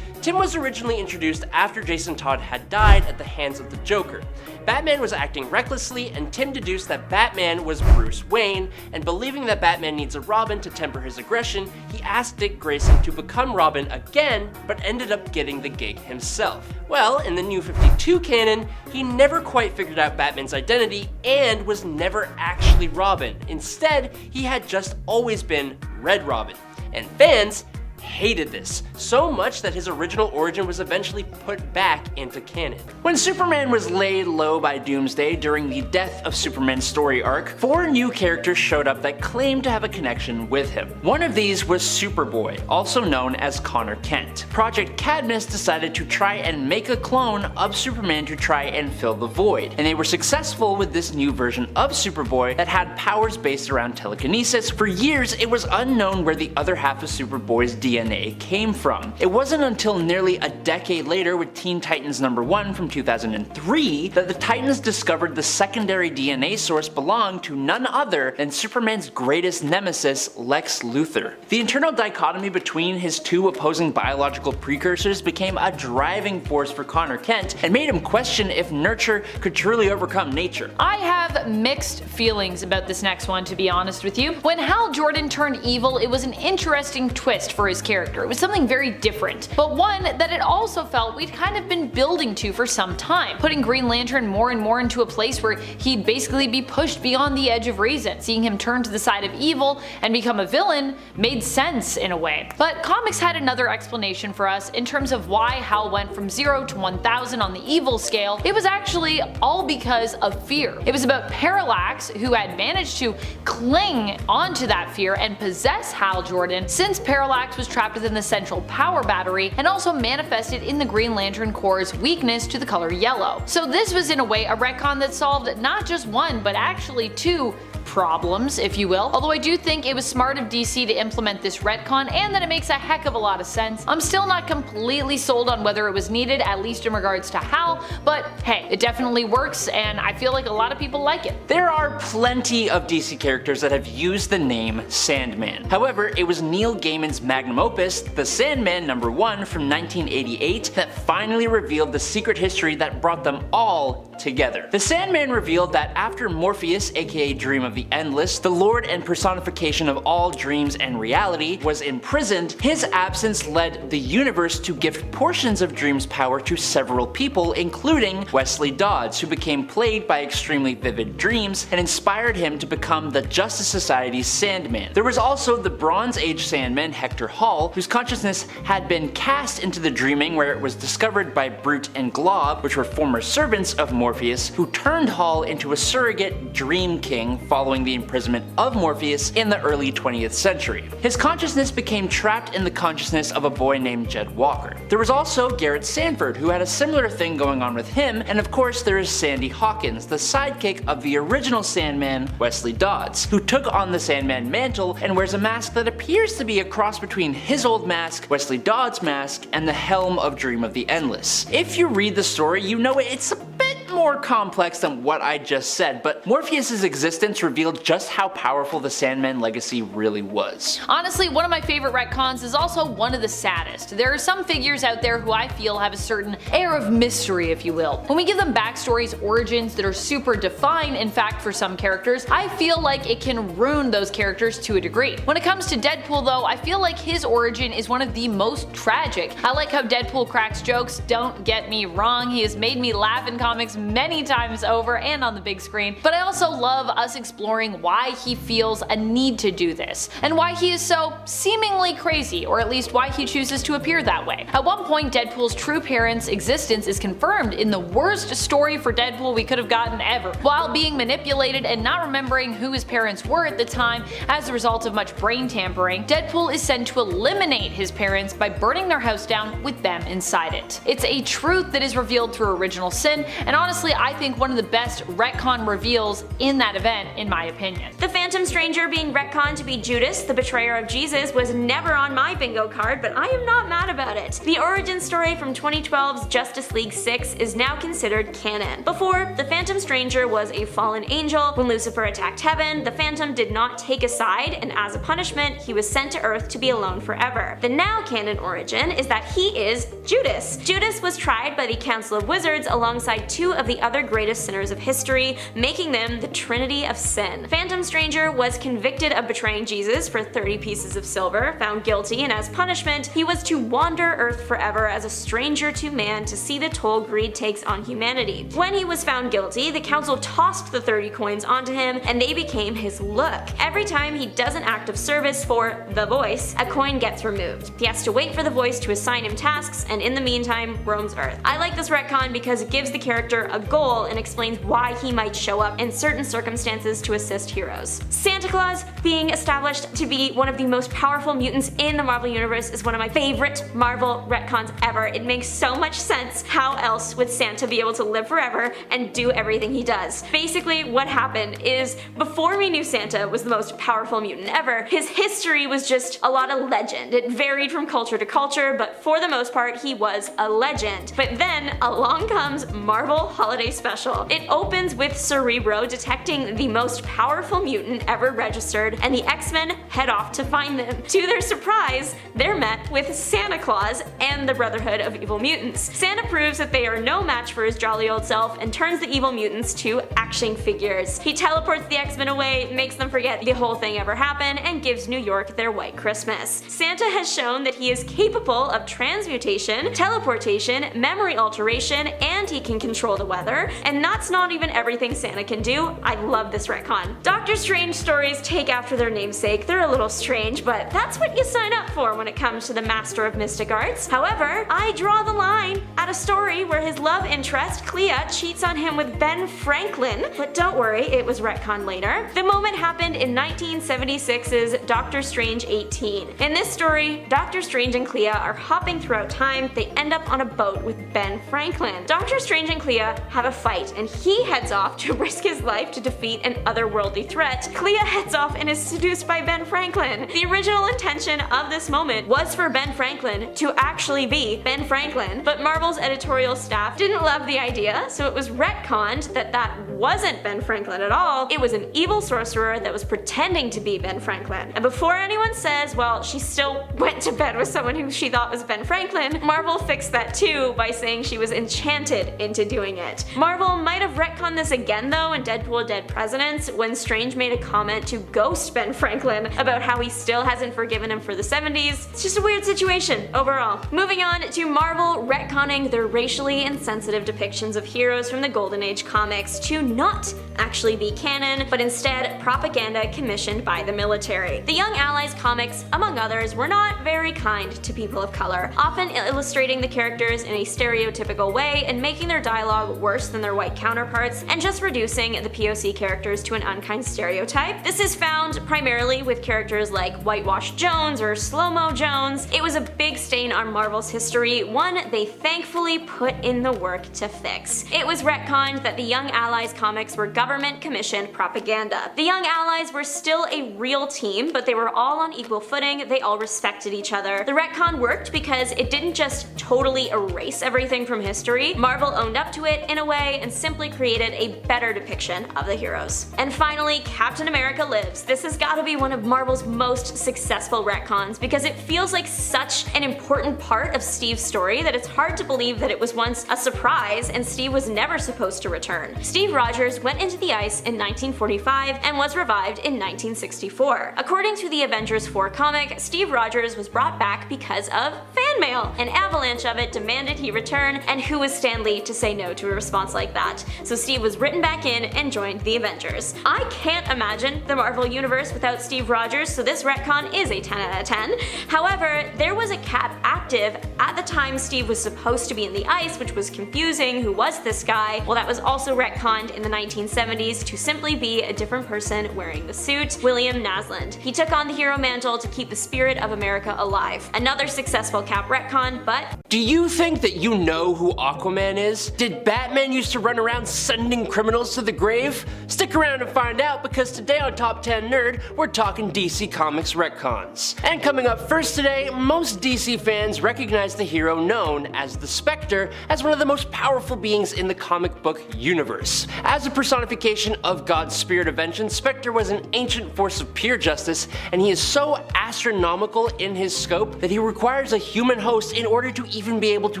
Tim was originally introduced after Jason Todd had died at the hands of the Joker. Batman was acting recklessly, and Tim deduced that Batman was Bruce Wayne, and believing that Batman needs a Robin to temper his aggression, he asked Dick Grayson to become Robin again, but ended up getting the gig himself. Well, in the New 52 canon, he never quite figured out Batman's identity and was never actually Robin. Instead, he had just always been Red Robin. And fans hated this, so much that his original origin was eventually put back into canon. When Superman was laid low by Doomsday during the Death of Superman story arc, 4 new characters showed up that claimed to have a connection with him. One of these was Superboy, also known as Connor Kent. Project Cadmus decided to try and make a clone of Superman to try and fill the void, and they were successful with this new version of Superboy that had powers based around telekinesis. For years, it was unknown where the other half of Superboy's DNA came from. It wasn't until nearly a decade later with Teen Titans #1 from 2003 that the Titans discovered the secondary DNA source belonged to none other than Superman's greatest nemesis, Lex Luthor. The internal dichotomy between his two opposing biological precursors became a driving force for Connor Kent and made him question if nurture could truly overcome nature. I have mixed feelings about this next one, to be honest with you. When Hal Jordan turned evil, it was an interesting twist for his character. It was something very different, but one that it also felt we'd kind of been building to for some time, putting Green Lantern more and more into a place where he'd basically be pushed beyond the edge of reason. Seeing him turn to the side of evil and become a villain made sense in a way. But comics had another explanation for us in terms of why Hal went from 0 to 1000 on the evil scale. It was actually all because of fear. It was about Parallax, who had managed to cling onto that fear and possess Hal Jordan, since Parallax was trapped within the central power battery and also manifested in the Green Lantern Corps' weakness to the color yellow. So this was in a way a retcon that solved not just one but actually 2 problems, if you will. Although I do think it was smart of DC to implement this retcon and that it makes a heck of a lot of sense. I'm still not completely sold on whether it was needed, at least in regards to Hal, but hey, it definitely works and I feel like a lot of people like it. There are plenty of DC characters that have used the name Sandman. However, it was Neil Gaiman's magnum opus, The Sandman #1 from 1988, that finally revealed the secret history that brought them all together. The Sandman revealed that after Morpheus, aka Dream of the Endless, the lord and personification of all dreams and reality, was imprisoned, his absence led the universe to gift portions of Dream's power to several people, including Wesley Dodds, who became plagued by extremely vivid dreams and inspired him to become the Justice Society's Sandman. There was also the Bronze Age Sandman Hector Hall, whose consciousness had been cast into the Dreaming, where it was discovered by Brute and Glob, which were former servants of Morpheus, who turned Hall into a surrogate Dream King following the imprisonment of Morpheus in the early 20th century. His consciousness became trapped in the consciousness of a boy named Jed Walker. There was also Garrett Sanford, who had a similar thing going on with him, and of course there is Sandy Hawkins, the sidekick of the original Sandman, Wesley Dodds, who took on the Sandman mantle and wears a mask that appears to be a cross between his old mask, Wesley Dodds' mask, and the helm of Dream of the Endless. If you read the story, you know it's a bit more complex than what I just said, but Morpheus' existence revealed just how powerful the Sandman legacy really was. Honestly, one of my favorite retcons is also one of the saddest. There are some figures out there who I feel have a certain air of mystery, if you will. When we give them backstories, origins that are super defined, in fact for some characters, I feel like it can ruin those characters to a degree. When it comes to Deadpool though, I feel like his origin is one of the most tragic. I like how Deadpool cracks jokes, don't get me wrong, he has made me laugh in comics many times over and on the big screen, but I also love us exploring why he feels a need to do this, and why he is so seemingly crazy, or at least why he chooses to appear that way. At one point, Deadpool's true parents' existence is confirmed in the worst story for Deadpool we could have gotten ever. While being manipulated and not remembering who his parents were at the time as a result of much brain tampering, Deadpool is sent to eliminate his parents by burning their house down with them inside it. It's a truth that is revealed through Original Sin, and honestly honestly, I think one of the best retcon reveals in that event, in my opinion. The Phantom Stranger being retconned to be Judas, the betrayer of Jesus, was never on my bingo card, but I am not mad about it. The origin story from 2012's Justice League 6 is now considered canon. Before, the Phantom Stranger was a fallen angel. When Lucifer attacked heaven, the Phantom did not take a side, and as a punishment, he was sent to Earth to be alone forever. The now canon origin is that he is Judas. Judas was tried by the Council of Wizards alongside two of the other greatest sinners of history, making them the Trinity of Sin. Phantom Stranger was convicted of betraying Jesus for 30 pieces of silver, found guilty, and as punishment, he was to wander Earth forever as a stranger to man to see the toll greed takes on humanity. When he was found guilty, the council tossed the 30 coins onto him, and they became his look. Every time he does an act of service for the voice, a coin gets removed. He has to wait for the voice to assign him tasks, and in the meantime, roams Earth. I like this retcon because it gives the character a goal and explains why he might show up in certain circumstances to assist heroes. Santa Claus being established to be one of the most powerful mutants in the Marvel Universe is one of my favorite Marvel retcons ever. It makes so much sense. How else would Santa be able to live forever and do everything he does? Basically, what happened is, before we knew Santa was the most powerful mutant ever, his history was just a lot of legend. It varied from culture to culture, but for the most part, he was a legend. But then, along comes Marvel Holiday Special. It opens with Cerebro detecting the most powerful mutant ever registered, and the X-Men head off to find them. To their surprise, they're met with Santa Claus and the Brotherhood of Evil Mutants. Santa proves that they are no match for his jolly old self and turns the evil mutants to action figures. He teleports the X-Men away, makes them forget the whole thing ever happened, and gives New York their white Christmas. Santa has shown that he is capable of transmutation, teleportation, memory alteration, and he can control the weather, and that's not even everything Santa can do. I love this retcon. Doctor Strange stories take after their namesake. They're a little strange, but that's what you sign up for when it comes to the Master of Mystic Arts. However, I draw the line at a story where his love interest, Clea, cheats on him with Ben Franklin, but don't worry, it was retconned later. The moment happened in 1976's Doctor Strange 18. In this story, Doctor Strange and Clea are hopping throughout time. They end up on a boat with Ben Franklin. Doctor Strange and Clea have a fight, and he heads off to risk his life to defeat an otherworldly threat. Clea heads off and is seduced by Ben Franklin. The original intention of this moment was for Ben Franklin to actually be Ben Franklin, but Marvel's editorial staff didn't love the idea, so it was retconned that that wasn't Ben Franklin at all. It was an evil sorcerer that was pretending to be Ben Franklin. And before anyone says, well, she still went to bed with someone who she thought was Ben Franklin, Marvel fixed that too by saying she was enchanted into doing it. Marvel might have retconned this again though in Deadpool Dead Presidents when Strange made a comment to ghost Ben Franklin about how he still hasn't forgiven him for the 70s. It's just a weird situation overall. Moving on to Marvel retconning their racially insensitive depictions of heroes from the Golden Age comics to not actually be canon, but instead propaganda commissioned by the military. The Young Allies comics, among others, were not very kind to people of color, often illustrating the characters in a stereotypical way and making their dialogue worse than their white counterparts, and just reducing the POC characters to an unkind stereotype. This is found primarily with characters like Whitewashed Jones or Slow-Mo Jones. It was a big stain on Marvel's history, one they thankfully put in the work to fix. It was retconned that the Young Allies comics were government-commissioned propaganda. The Young Allies were still a real team, but they were all on equal footing, they all respected each other. The retcon worked because it didn't just totally erase everything from history. Marvel owned up to it in a way and simply created a better depiction of the heroes. And finally, Captain America Lives. This has got to be one of Marvel's most successful retcons because it feels like such an important part of Steve's story that it's hard to believe that it was once a surprise and Steve was never supposed to return. Steve Rogers went into the ice in 1945 and was revived in 1964. According to the Avengers 4 comic, Steve Rogers was brought back because of fan mail. An avalanche of it demanded he return, and who was Stan Lee to say no to a response like that? So Steve was written back in and joined the Avengers. I can't imagine the Marvel Universe without Steve Rogers, so this retcon is a 10 out of 10. However, there was a Cap active detective. At the time, Steve was supposed to be in the ice, which was confusing. Who was this guy? Well, that was also retconned in the 1970s to simply be a different person wearing the suit, William Nasland. He took on the hero mantle to keep the spirit of America alive. Another successful Cap retcon, but Do you think that you know who Aquaman is? Did Batman used to run around sending criminals to the grave? Stick around and find out, because today on Top 10 Nerd, we're talking DC Comics retcons. And coming up first today, most DC fans recognize the hero known as the Spectre as one of the most powerful beings in the comic book universe. As a personification of God's spirit of vengeance, Spectre was an ancient force of pure justice, and he is so astronomical in his scope that he requires a human host in order to even be able to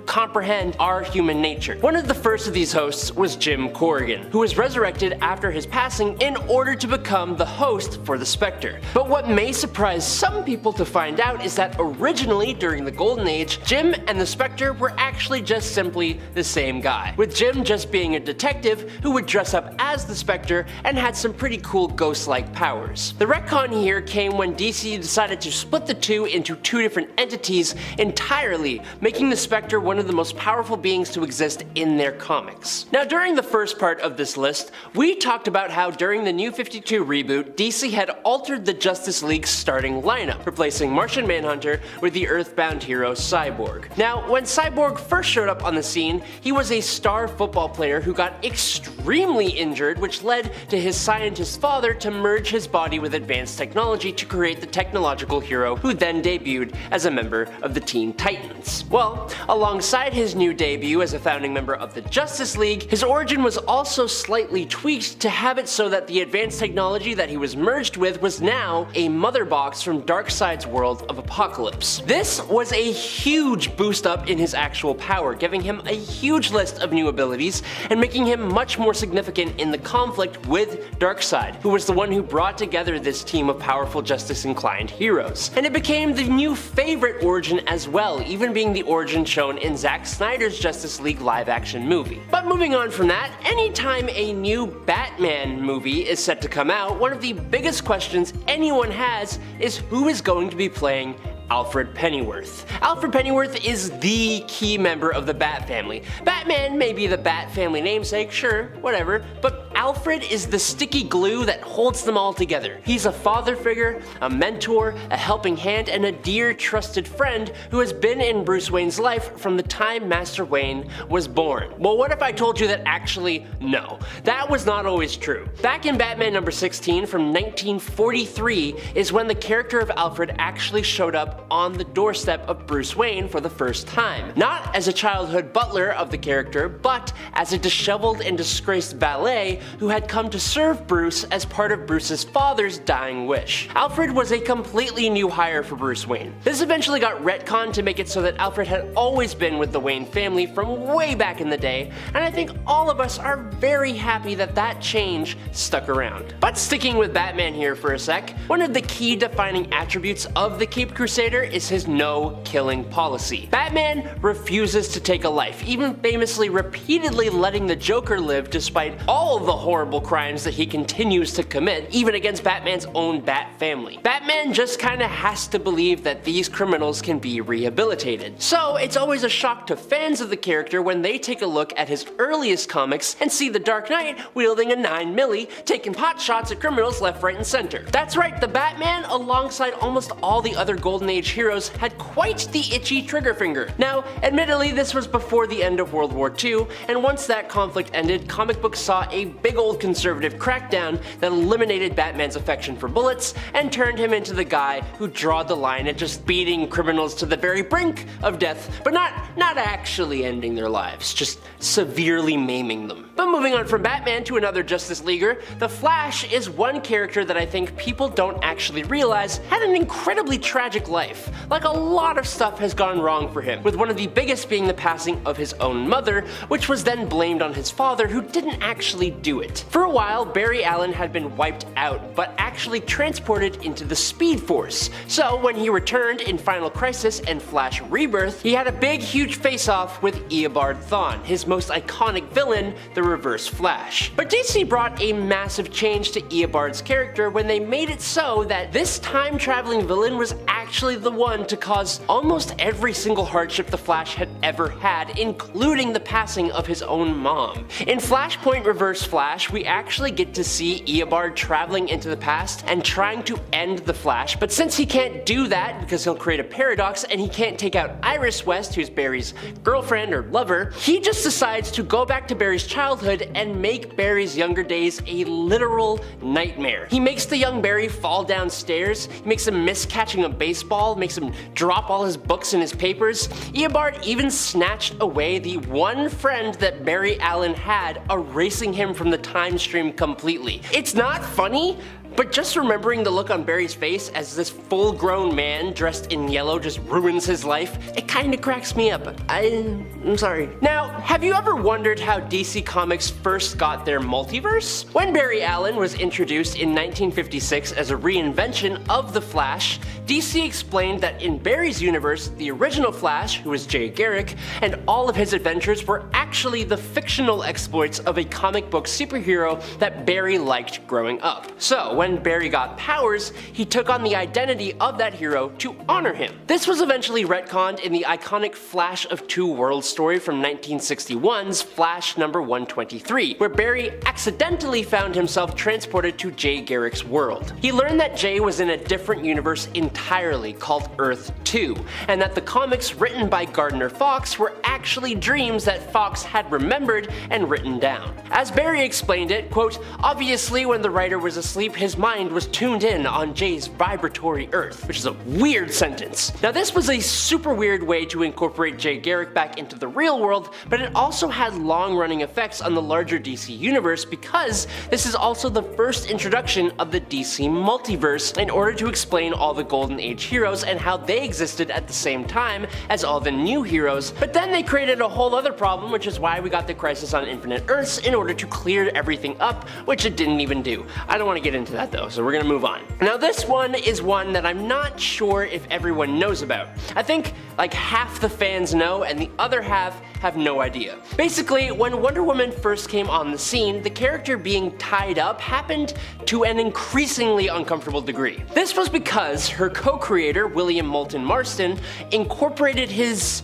comprehend our human nature. One of the first of these hosts was Jim Corrigan, who was resurrected after his passing in order to become the host for the Spectre. But what may surprise some people to find out is that originally, during the Golden Age, Jim and the Spectre were actually just simply the same guy, with Jim just being a detective who would dress up as the Spectre and had some pretty cool ghost-like powers. The retcon here came when DC decided to split the two into two different entities entirely, making the Spectre one of the most powerful beings to exist in their comics. Now, during the first part of this list, we talked about how during the New 52 reboot, DC had altered the Justice League's starting lineup, replacing Martian Manhunter with the Earthbound hero Cyborg. Now, when Cyborg first showed up on the scene, he was a star football player who got extremely injured, which led to his scientist father to merge his body with advanced technology to create the technological hero who then debuted as a member of the Teen Titans. Well, alongside his new debut as a founding member of the Justice League, his origin was also slightly tweaked to have it so that the advanced technology that he was merged with was now a mother box from Darkseid's world of Apocalypse. This was a huge boost up in his actual power, giving him a huge list of new abilities and making him much more significant in the conflict with Darkseid, who was the one who brought together this team of powerful justice-inclined heroes. And it became the new favorite origin as well, even being the origin shown in Zack Snyder's Justice League live-action movie. But moving on from that, anytime a new Batman movie is set to come out, one of the biggest questions anyone has is who is going to be playing Alfred Pennyworth. Alfred Pennyworth is the key member of the Bat family. Batman may be the Bat family namesake, sure, whatever, but Alfred is the sticky glue that holds them all together. He's a father figure, a mentor, a helping hand, and a dear trusted friend who has been in Bruce Wayne's life from the time Master Wayne was born. Well, what if I told you that actually, no, that was not always true. Back in Batman number 16 from 1943 is when the character of Alfred actually showed up on the doorstep of Bruce Wayne for the first time. Not as a childhood butler of the character, but as a disheveled and disgraced valet who had come to serve Bruce as part of Bruce's father's dying wish. Alfred was a completely new hire for Bruce Wayne. This eventually got retconned to make it so that Alfred had always been with the Wayne family from way back in the day, and I think all of us are very happy that that change stuck around. But sticking with Batman here for a sec, one of the key defining attributes of the Caped Crusader is his no-killing policy. Batman refuses to take a life, even famously repeatedly letting the Joker live despite all of the horrible crimes that he continues to commit, even against Batman's own Bat family. Batman just kinda has to believe that these criminals can be rehabilitated. So it's always a shock to fans of the character when they take a look at his earliest comics and see the Dark Knight wielding a 9mm, taking pot shots at criminals left, right, and center. That's right, the Batman, alongside almost all the other Golden Age heroes, had quite the itchy trigger finger. Now, admittedly, this was before the end of World War II, and once that conflict ended, comic books saw a big old conservative crackdown that eliminated Batman's affection for bullets and turned him into the guy who drawed the line at just beating criminals to the very brink of death, but not actually ending their lives, just severely maiming them. But moving on from Batman to another Justice Leaguer, the Flash is one character that I think people don't actually realize had an incredibly tragic life. Like, a lot of stuff has gone wrong for him, with one of the biggest being the passing of his own mother, which was then blamed on his father, who didn't actually do do it. For a while, Barry Allen had been wiped out, but actually transported into the Speed Force. So when he returned in Final Crisis and Flash Rebirth, he had a big huge face-off with Eobard Thawne, his most iconic villain, the Reverse Flash. But DC brought a massive change to Eobard's character when they made it so that this time-traveling villain was actually the one to cause almost every single hardship the Flash had ever had, including the passing of his own mom. In Flashpoint Reverse Flash, we actually get to see Eobard traveling into the past and trying to end the Flash, but since he can't do that because he'll create a paradox and he can't take out Iris West, who's Barry's girlfriend or lover, he just decides to go back to Barry's childhood and make Barry's younger days a literal nightmare. He makes the young Barry fall downstairs, he makes him miss catching a baseball, makes him drop all his books and his papers. Eobard even snatched away the one friend that Barry Allen had, erasing him from the time stream completely. It's not funny, but just remembering the look on Barry's face as this full-grown man dressed in yellow just ruins his life, it kinda cracks me up. I'm sorry. Now, have you ever wondered how DC Comics first got their multiverse? When Barry Allen was introduced in 1956 as a reinvention of the Flash, DC explained that in Barry's universe, the original Flash, who was Jay Garrick, and all of his adventures were actually the fictional exploits of a comic book superhero that Barry liked growing up. So, when Barry got powers, he took on the identity of that hero to honor him. This was eventually retconned in the iconic Flash of Two Worlds story from 1961's Flash number 123, where Barry accidentally found himself transported to Jay Garrick's world. He learned that Jay was in a different universe entirely called Earth 2, and that the comics written by Gardner Fox were actually dreams that Fox had remembered and written down. As Barry explained it, quote, "Obviously when the writer was asleep, his mind was tuned in on Jay's vibratory Earth," which is a weird sentence. Now this was a super weird way to incorporate Jay Garrick back into the real world, but it also had long-running effects on the larger DC universe because this is also the first introduction of the DC Multiverse in order to explain all the Golden Age heroes and how they existed at the same time as all the new heroes, but then they created a whole other problem, which is why we got the Crisis on Infinite Earths in order to clear everything up, which it didn't even do. I don't want to get into that though, so we're gonna move on. Now this one is one that I'm not sure if everyone knows about. I think like half the fans know and the other half have no idea. Basically, when Wonder Woman first came on the scene, the character being tied up happened to an increasingly uncomfortable degree. This was because her co-creator, William Moulton Marston, incorporated his,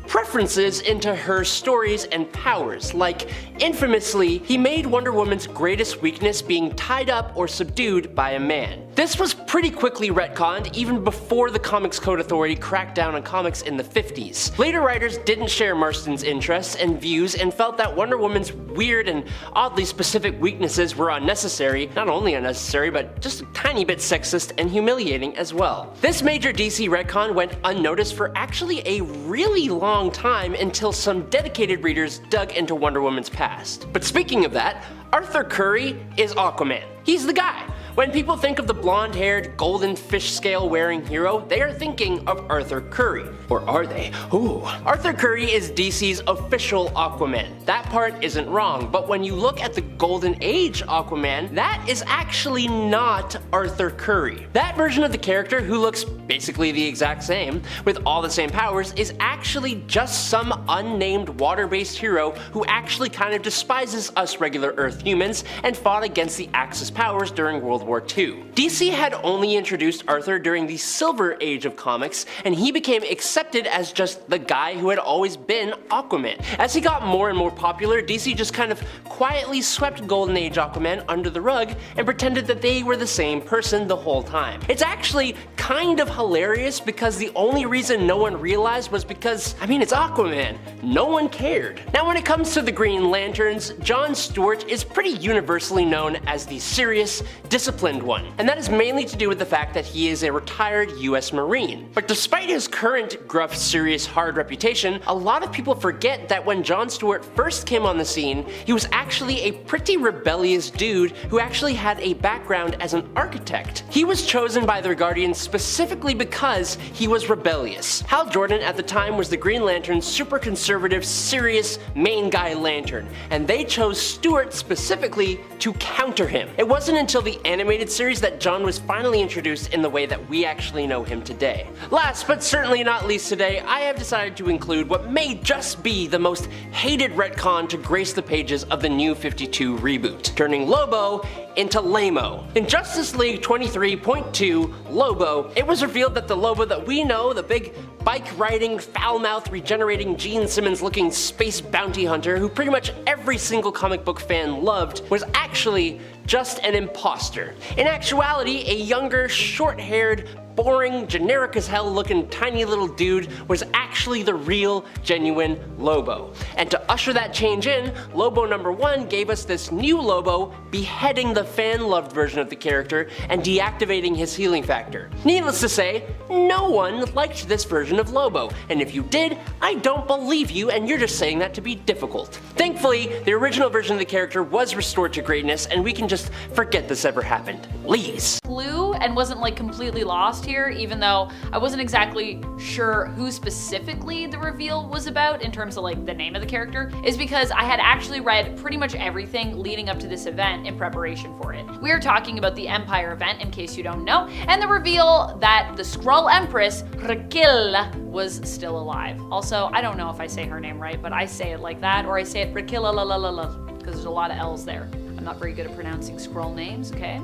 preferences into her stories and powers. Like, infamously, he made Wonder Woman's greatest weakness being tied up or subdued by a man. This was pretty quickly retconned even before the Comics Code Authority cracked down on comics in the 50s. Later writers didn't share Marston's interests and views and felt that Wonder Woman's weird and oddly specific weaknesses were unnecessary, not only unnecessary, but just a tiny bit sexist and humiliating as well. This major DC retcon went unnoticed for actually a really long time until some dedicated readers dug into Wonder Woman's past. But speaking of that, Arthur Curry is Aquaman. He's the guy. When people think of the blonde-haired, golden fish scale wearing hero, they are thinking of Arthur Curry. Or are they? Ooh. Arthur Curry is DC's official Aquaman. That part isn't wrong, but when you look at the Golden Age Aquaman, that is actually not Arthur Curry. That version of the character, who looks basically the exact same, with all the same powers, is actually just some unnamed water-based hero who actually kind of despises us regular Earth humans and fought against the Axis powers during World War II. DC had only introduced Arthur during the Silver Age of comics, and he became accepted as just the guy who had always been Aquaman. As he got more and more popular, DC just kind of quietly swept Golden Age Aquaman under the rug and pretended that they were the same person the whole time. It's actually kind of hilarious because the only reason no one realized was because, I mean, it's Aquaman. No one cared. Now when it comes to the Green Lanterns, John Stewart is pretty universally known as the serious, disciplined disciplined one, and that is mainly to do with the fact that he is a retired US Marine. But despite his current gruff, serious, hard reputation, a lot of people forget that when Jon Stewart first came on the scene, he was actually a pretty rebellious dude who actually had a background as an architect. He was chosen by the Guardians specifically because he was rebellious. Hal Jordan at the time was the Green Lantern's super conservative, serious, main guy lantern, and they chose Stewart specifically to counter him. It wasn't until the animated series that Jon was finally introduced in the way that we actually know him today. Last but certainly not least today, I have decided to include what may just be the most hated retcon to grace the pages of the New 52 reboot, turning Lobo into Lamo. In Justice League 23.2 Lobo, it was revealed that the Lobo that we know, the big bike-riding, foul-mouthed, regenerating, Gene Simmons-looking space bounty hunter who pretty much every single comic book fan loved, was actually just an imposter. In actuality, a younger, short-haired, boring, generic as hell looking tiny little dude was actually the real, genuine Lobo. And to usher that change in, Lobo #1 gave us this new Lobo beheading the fan-loved version of the character and deactivating his healing factor. Needless to say, no one liked this version of Lobo, and if you did, I don't believe you and you're just saying that to be difficult. Thankfully, the original version of the character was restored to greatness and we can just forget this ever happened. Please. Clue and wasn't like completely lost here, even though I wasn't exactly sure who specifically the reveal was about in terms of like the name of the character, is because I had actually read pretty much everything leading up to this event in preparation for it. We are talking about the Empire event, in case you don't know, and the reveal that the Skrull Empress, Raquel, was still alive. Also, I don't know if I say her name right, but I say it like that, or I say it Raquel, because there's a lot of L's there. I'm not very good at pronouncing Skrull names, okay?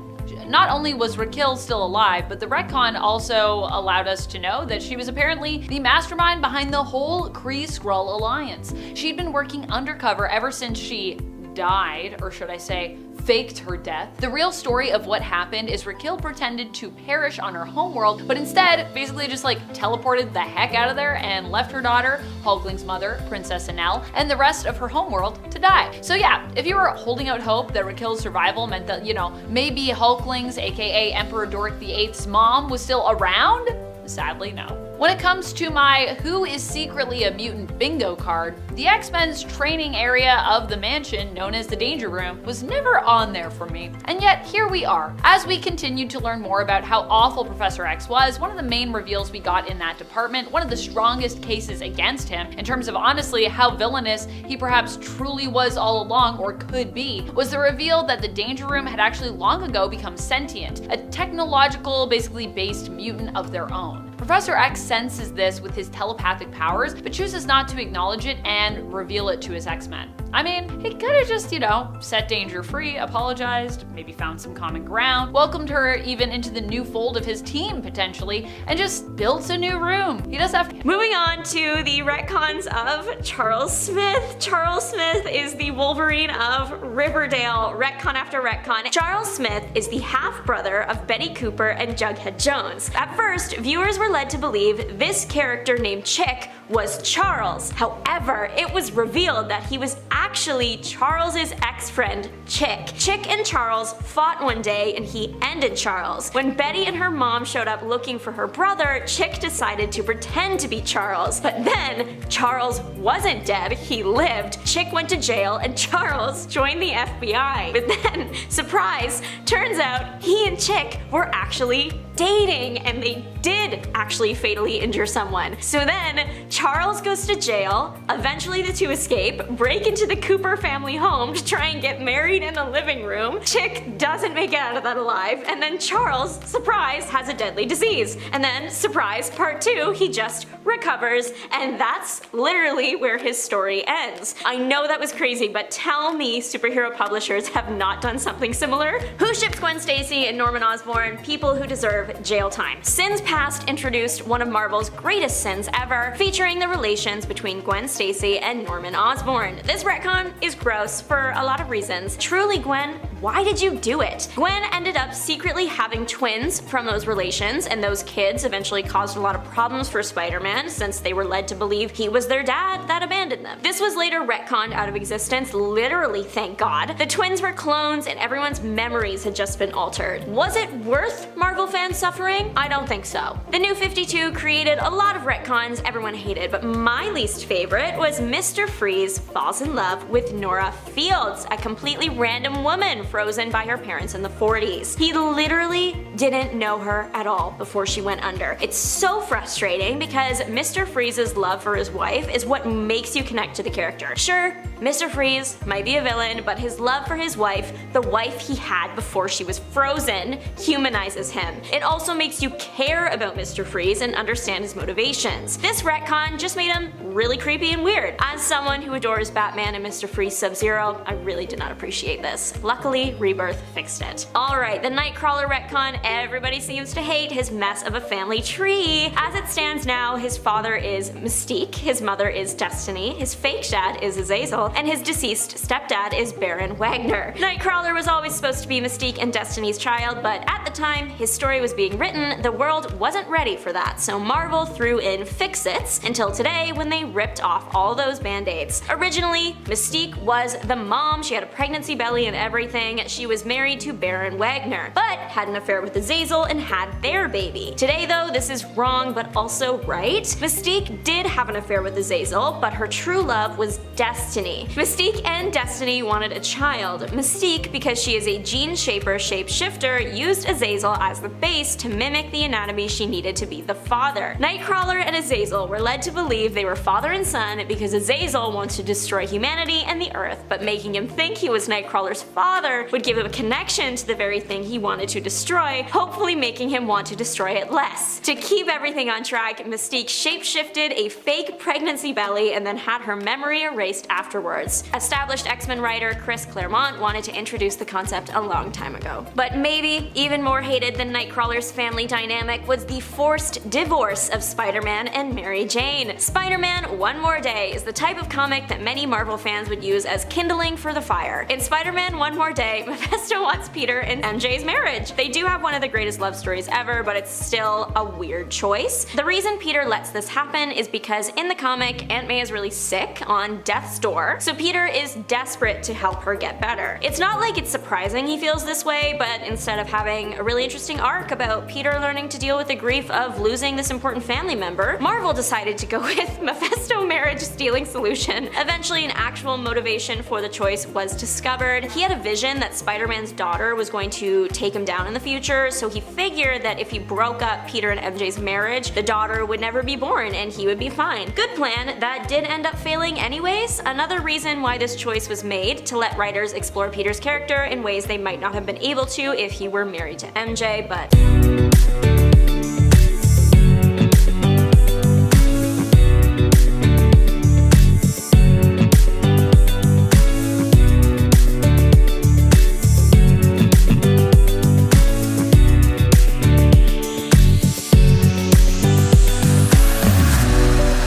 Not only was Raquel still alive, but the retcon also allowed us to know that she was apparently the mastermind behind the whole Kree-Skrull alliance. She'd been working undercover ever since she died, or should I say, faked her death. The real story of what happened is Raquel pretended to perish on her homeworld, but instead basically just like teleported the heck out of there and left her daughter, Hulkling's mother, Princess Anel, and the rest of her homeworld to die. So yeah, if you were holding out hope that Raquel's survival meant that, you know, maybe Hulkling's, aka Emperor Dork VIII's mom was still around, sadly no. When it comes to my who is secretly a mutant bingo card, the X-Men's training area of the mansion, known as the Danger Room, was never on there for me. And yet, here we are. As we continued to learn more about how awful Professor X was, one of the main reveals we got in that department, one of the strongest cases against him, in terms of honestly how villainous he perhaps truly was all along, or could be, was the reveal that the Danger Room had actually long ago become sentient, a technological, basically based mutant of their own. Professor X senses this with his telepathic powers, but chooses not to acknowledge it and reveal it to his X-Men. I mean, he could've just, you know, set Danger free, apologized, maybe found some common ground, welcomed her even into the new fold of his team, potentially, and just built a new room. He does have to. Moving on to the retcons of Charles Smith. Charles Smith is the Wolverine of Riverdale, retcon after retcon. Charles Smith is the half-brother of Betty Cooper and Jughead Jones. At first, viewers were led to believe this character named Chick was Charles. However, it was revealed that he was actually Charles's ex-friend, Chick. Chick and Charles fought one day and he ended Charles. When Betty and her mom showed up looking for her brother, Chick decided to pretend to be Charles. But then, Charles wasn't dead, he lived. Chick went to jail and Charles joined the FBI. But then, surprise, turns out he and Chick were actually dating, and they did actually fatally injure someone. So then, Charles goes to jail, eventually the two escape, break into the Cooper family home to try and get married in the living room. Chick doesn't make it out of that alive, and then Charles, surprise, has a deadly disease. And then, surprise, part 2, he just recovers, and that's literally where his story ends. I know that was crazy, but tell me superhero publishers have not done something similar? Who ships Gwen Stacy and Norman Osborn? People who deserve jail time. Sins Past introduced one of Marvel's greatest sins ever, featuring the relations between Gwen Stacy and Norman Osborn. This retcon is gross for a lot of reasons. Truly, Gwen why did you do it? Gwen ended up secretly having twins from those relations, and those kids eventually caused a lot of problems for Spider-Man since they were led to believe he was their dad that abandoned them. This was later retconned out of existence, literally, thank God. The twins were clones and everyone's memories had just been altered. Was it worth Marvel fans suffering? I don't think so. The New 52 created a lot of retcons everyone hated, but my least favorite was Mr. Freeze falls in love with Nora Fields, a completely random woman frozen by her parents in the 40s. He literally didn't know her at all before she went under. It's so frustrating because Mr. Freeze's love for his wife is what makes you connect to the character. Sure, Mr. Freeze might be a villain, but his love for his wife, the wife he had before she was frozen, humanizes him. It also makes you care about Mr. Freeze and understand his motivations. This retcon just made him really creepy and weird. As someone who adores Batman and Mr. Freeze Sub-Zero, I really did not appreciate this. Luckily, Rebirth fixed it. Alright, the Nightcrawler retcon, everybody seems to hate his mess of a family tree. As it stands now, his father is Mystique, his mother is Destiny, his fake dad is Azazel, and his deceased stepdad is Baron Wagner. Nightcrawler was always supposed to be Mystique and Destiny's child, but at the time his story was being written, the world wasn't ready for that, so Marvel threw in fix-its until today when they ripped off all those band-aids. Originally, Mystique was the mom, she had a pregnancy belly and everything, she was married to Baron Wagner, but had an affair with Azazel and had their baby. Today though, this is wrong but also right. Mystique did have an affair with Azazel, but her true love was Destiny. Mystique and Destiny wanted a child. Mystique, because she is a gene shaper shapeshifter, used Azazel as the base to mimic the anatomy she needed to be the father. Nightcrawler and Azazel were led to believe they were father and son because Azazel wants to destroy humanity and the Earth, but making him think he was Nightcrawler's father would give him a connection to the very thing he wanted to destroy, hopefully making him want to destroy it less. To keep everything on track, Mystique shapeshifted a fake pregnancy belly and then had her memory erased afterwards. Established X-Men writer Chris Claremont wanted to introduce the concept a long time ago. But maybe even more hated than Nightcrawler's family dynamic was the forced divorce of Spider-Man and Mary Jane. Spider-Man One More Day is the type of comic that many Marvel fans would use as kindling for the fire. In Spider-Man One More Day, Mephisto wants Peter and MJ's marriage. They do have one of the greatest love stories ever, but it's still a weird choice. The reason Peter lets this happen is because in the comic, Aunt May is really sick on death's door, so Peter is desperate to help her get better. It's not like it's surprising he feels this way, but instead of having a really interesting arc about Peter learning to deal with the grief of losing this important family member, Marvel decided to go with Mephisto marriage stealing solution. Eventually, an actual motivation for the choice was discovered. He had a vision that Spider-Man's daughter was going to take him down in the future, so he figured that if he broke up Peter and MJ's marriage, the daughter would never be born and he would be fine. Good plan, that did end up failing anyways. Another reason why this choice was made, to let writers explore Peter's character in ways they might not have been able to if he were married to MJ, but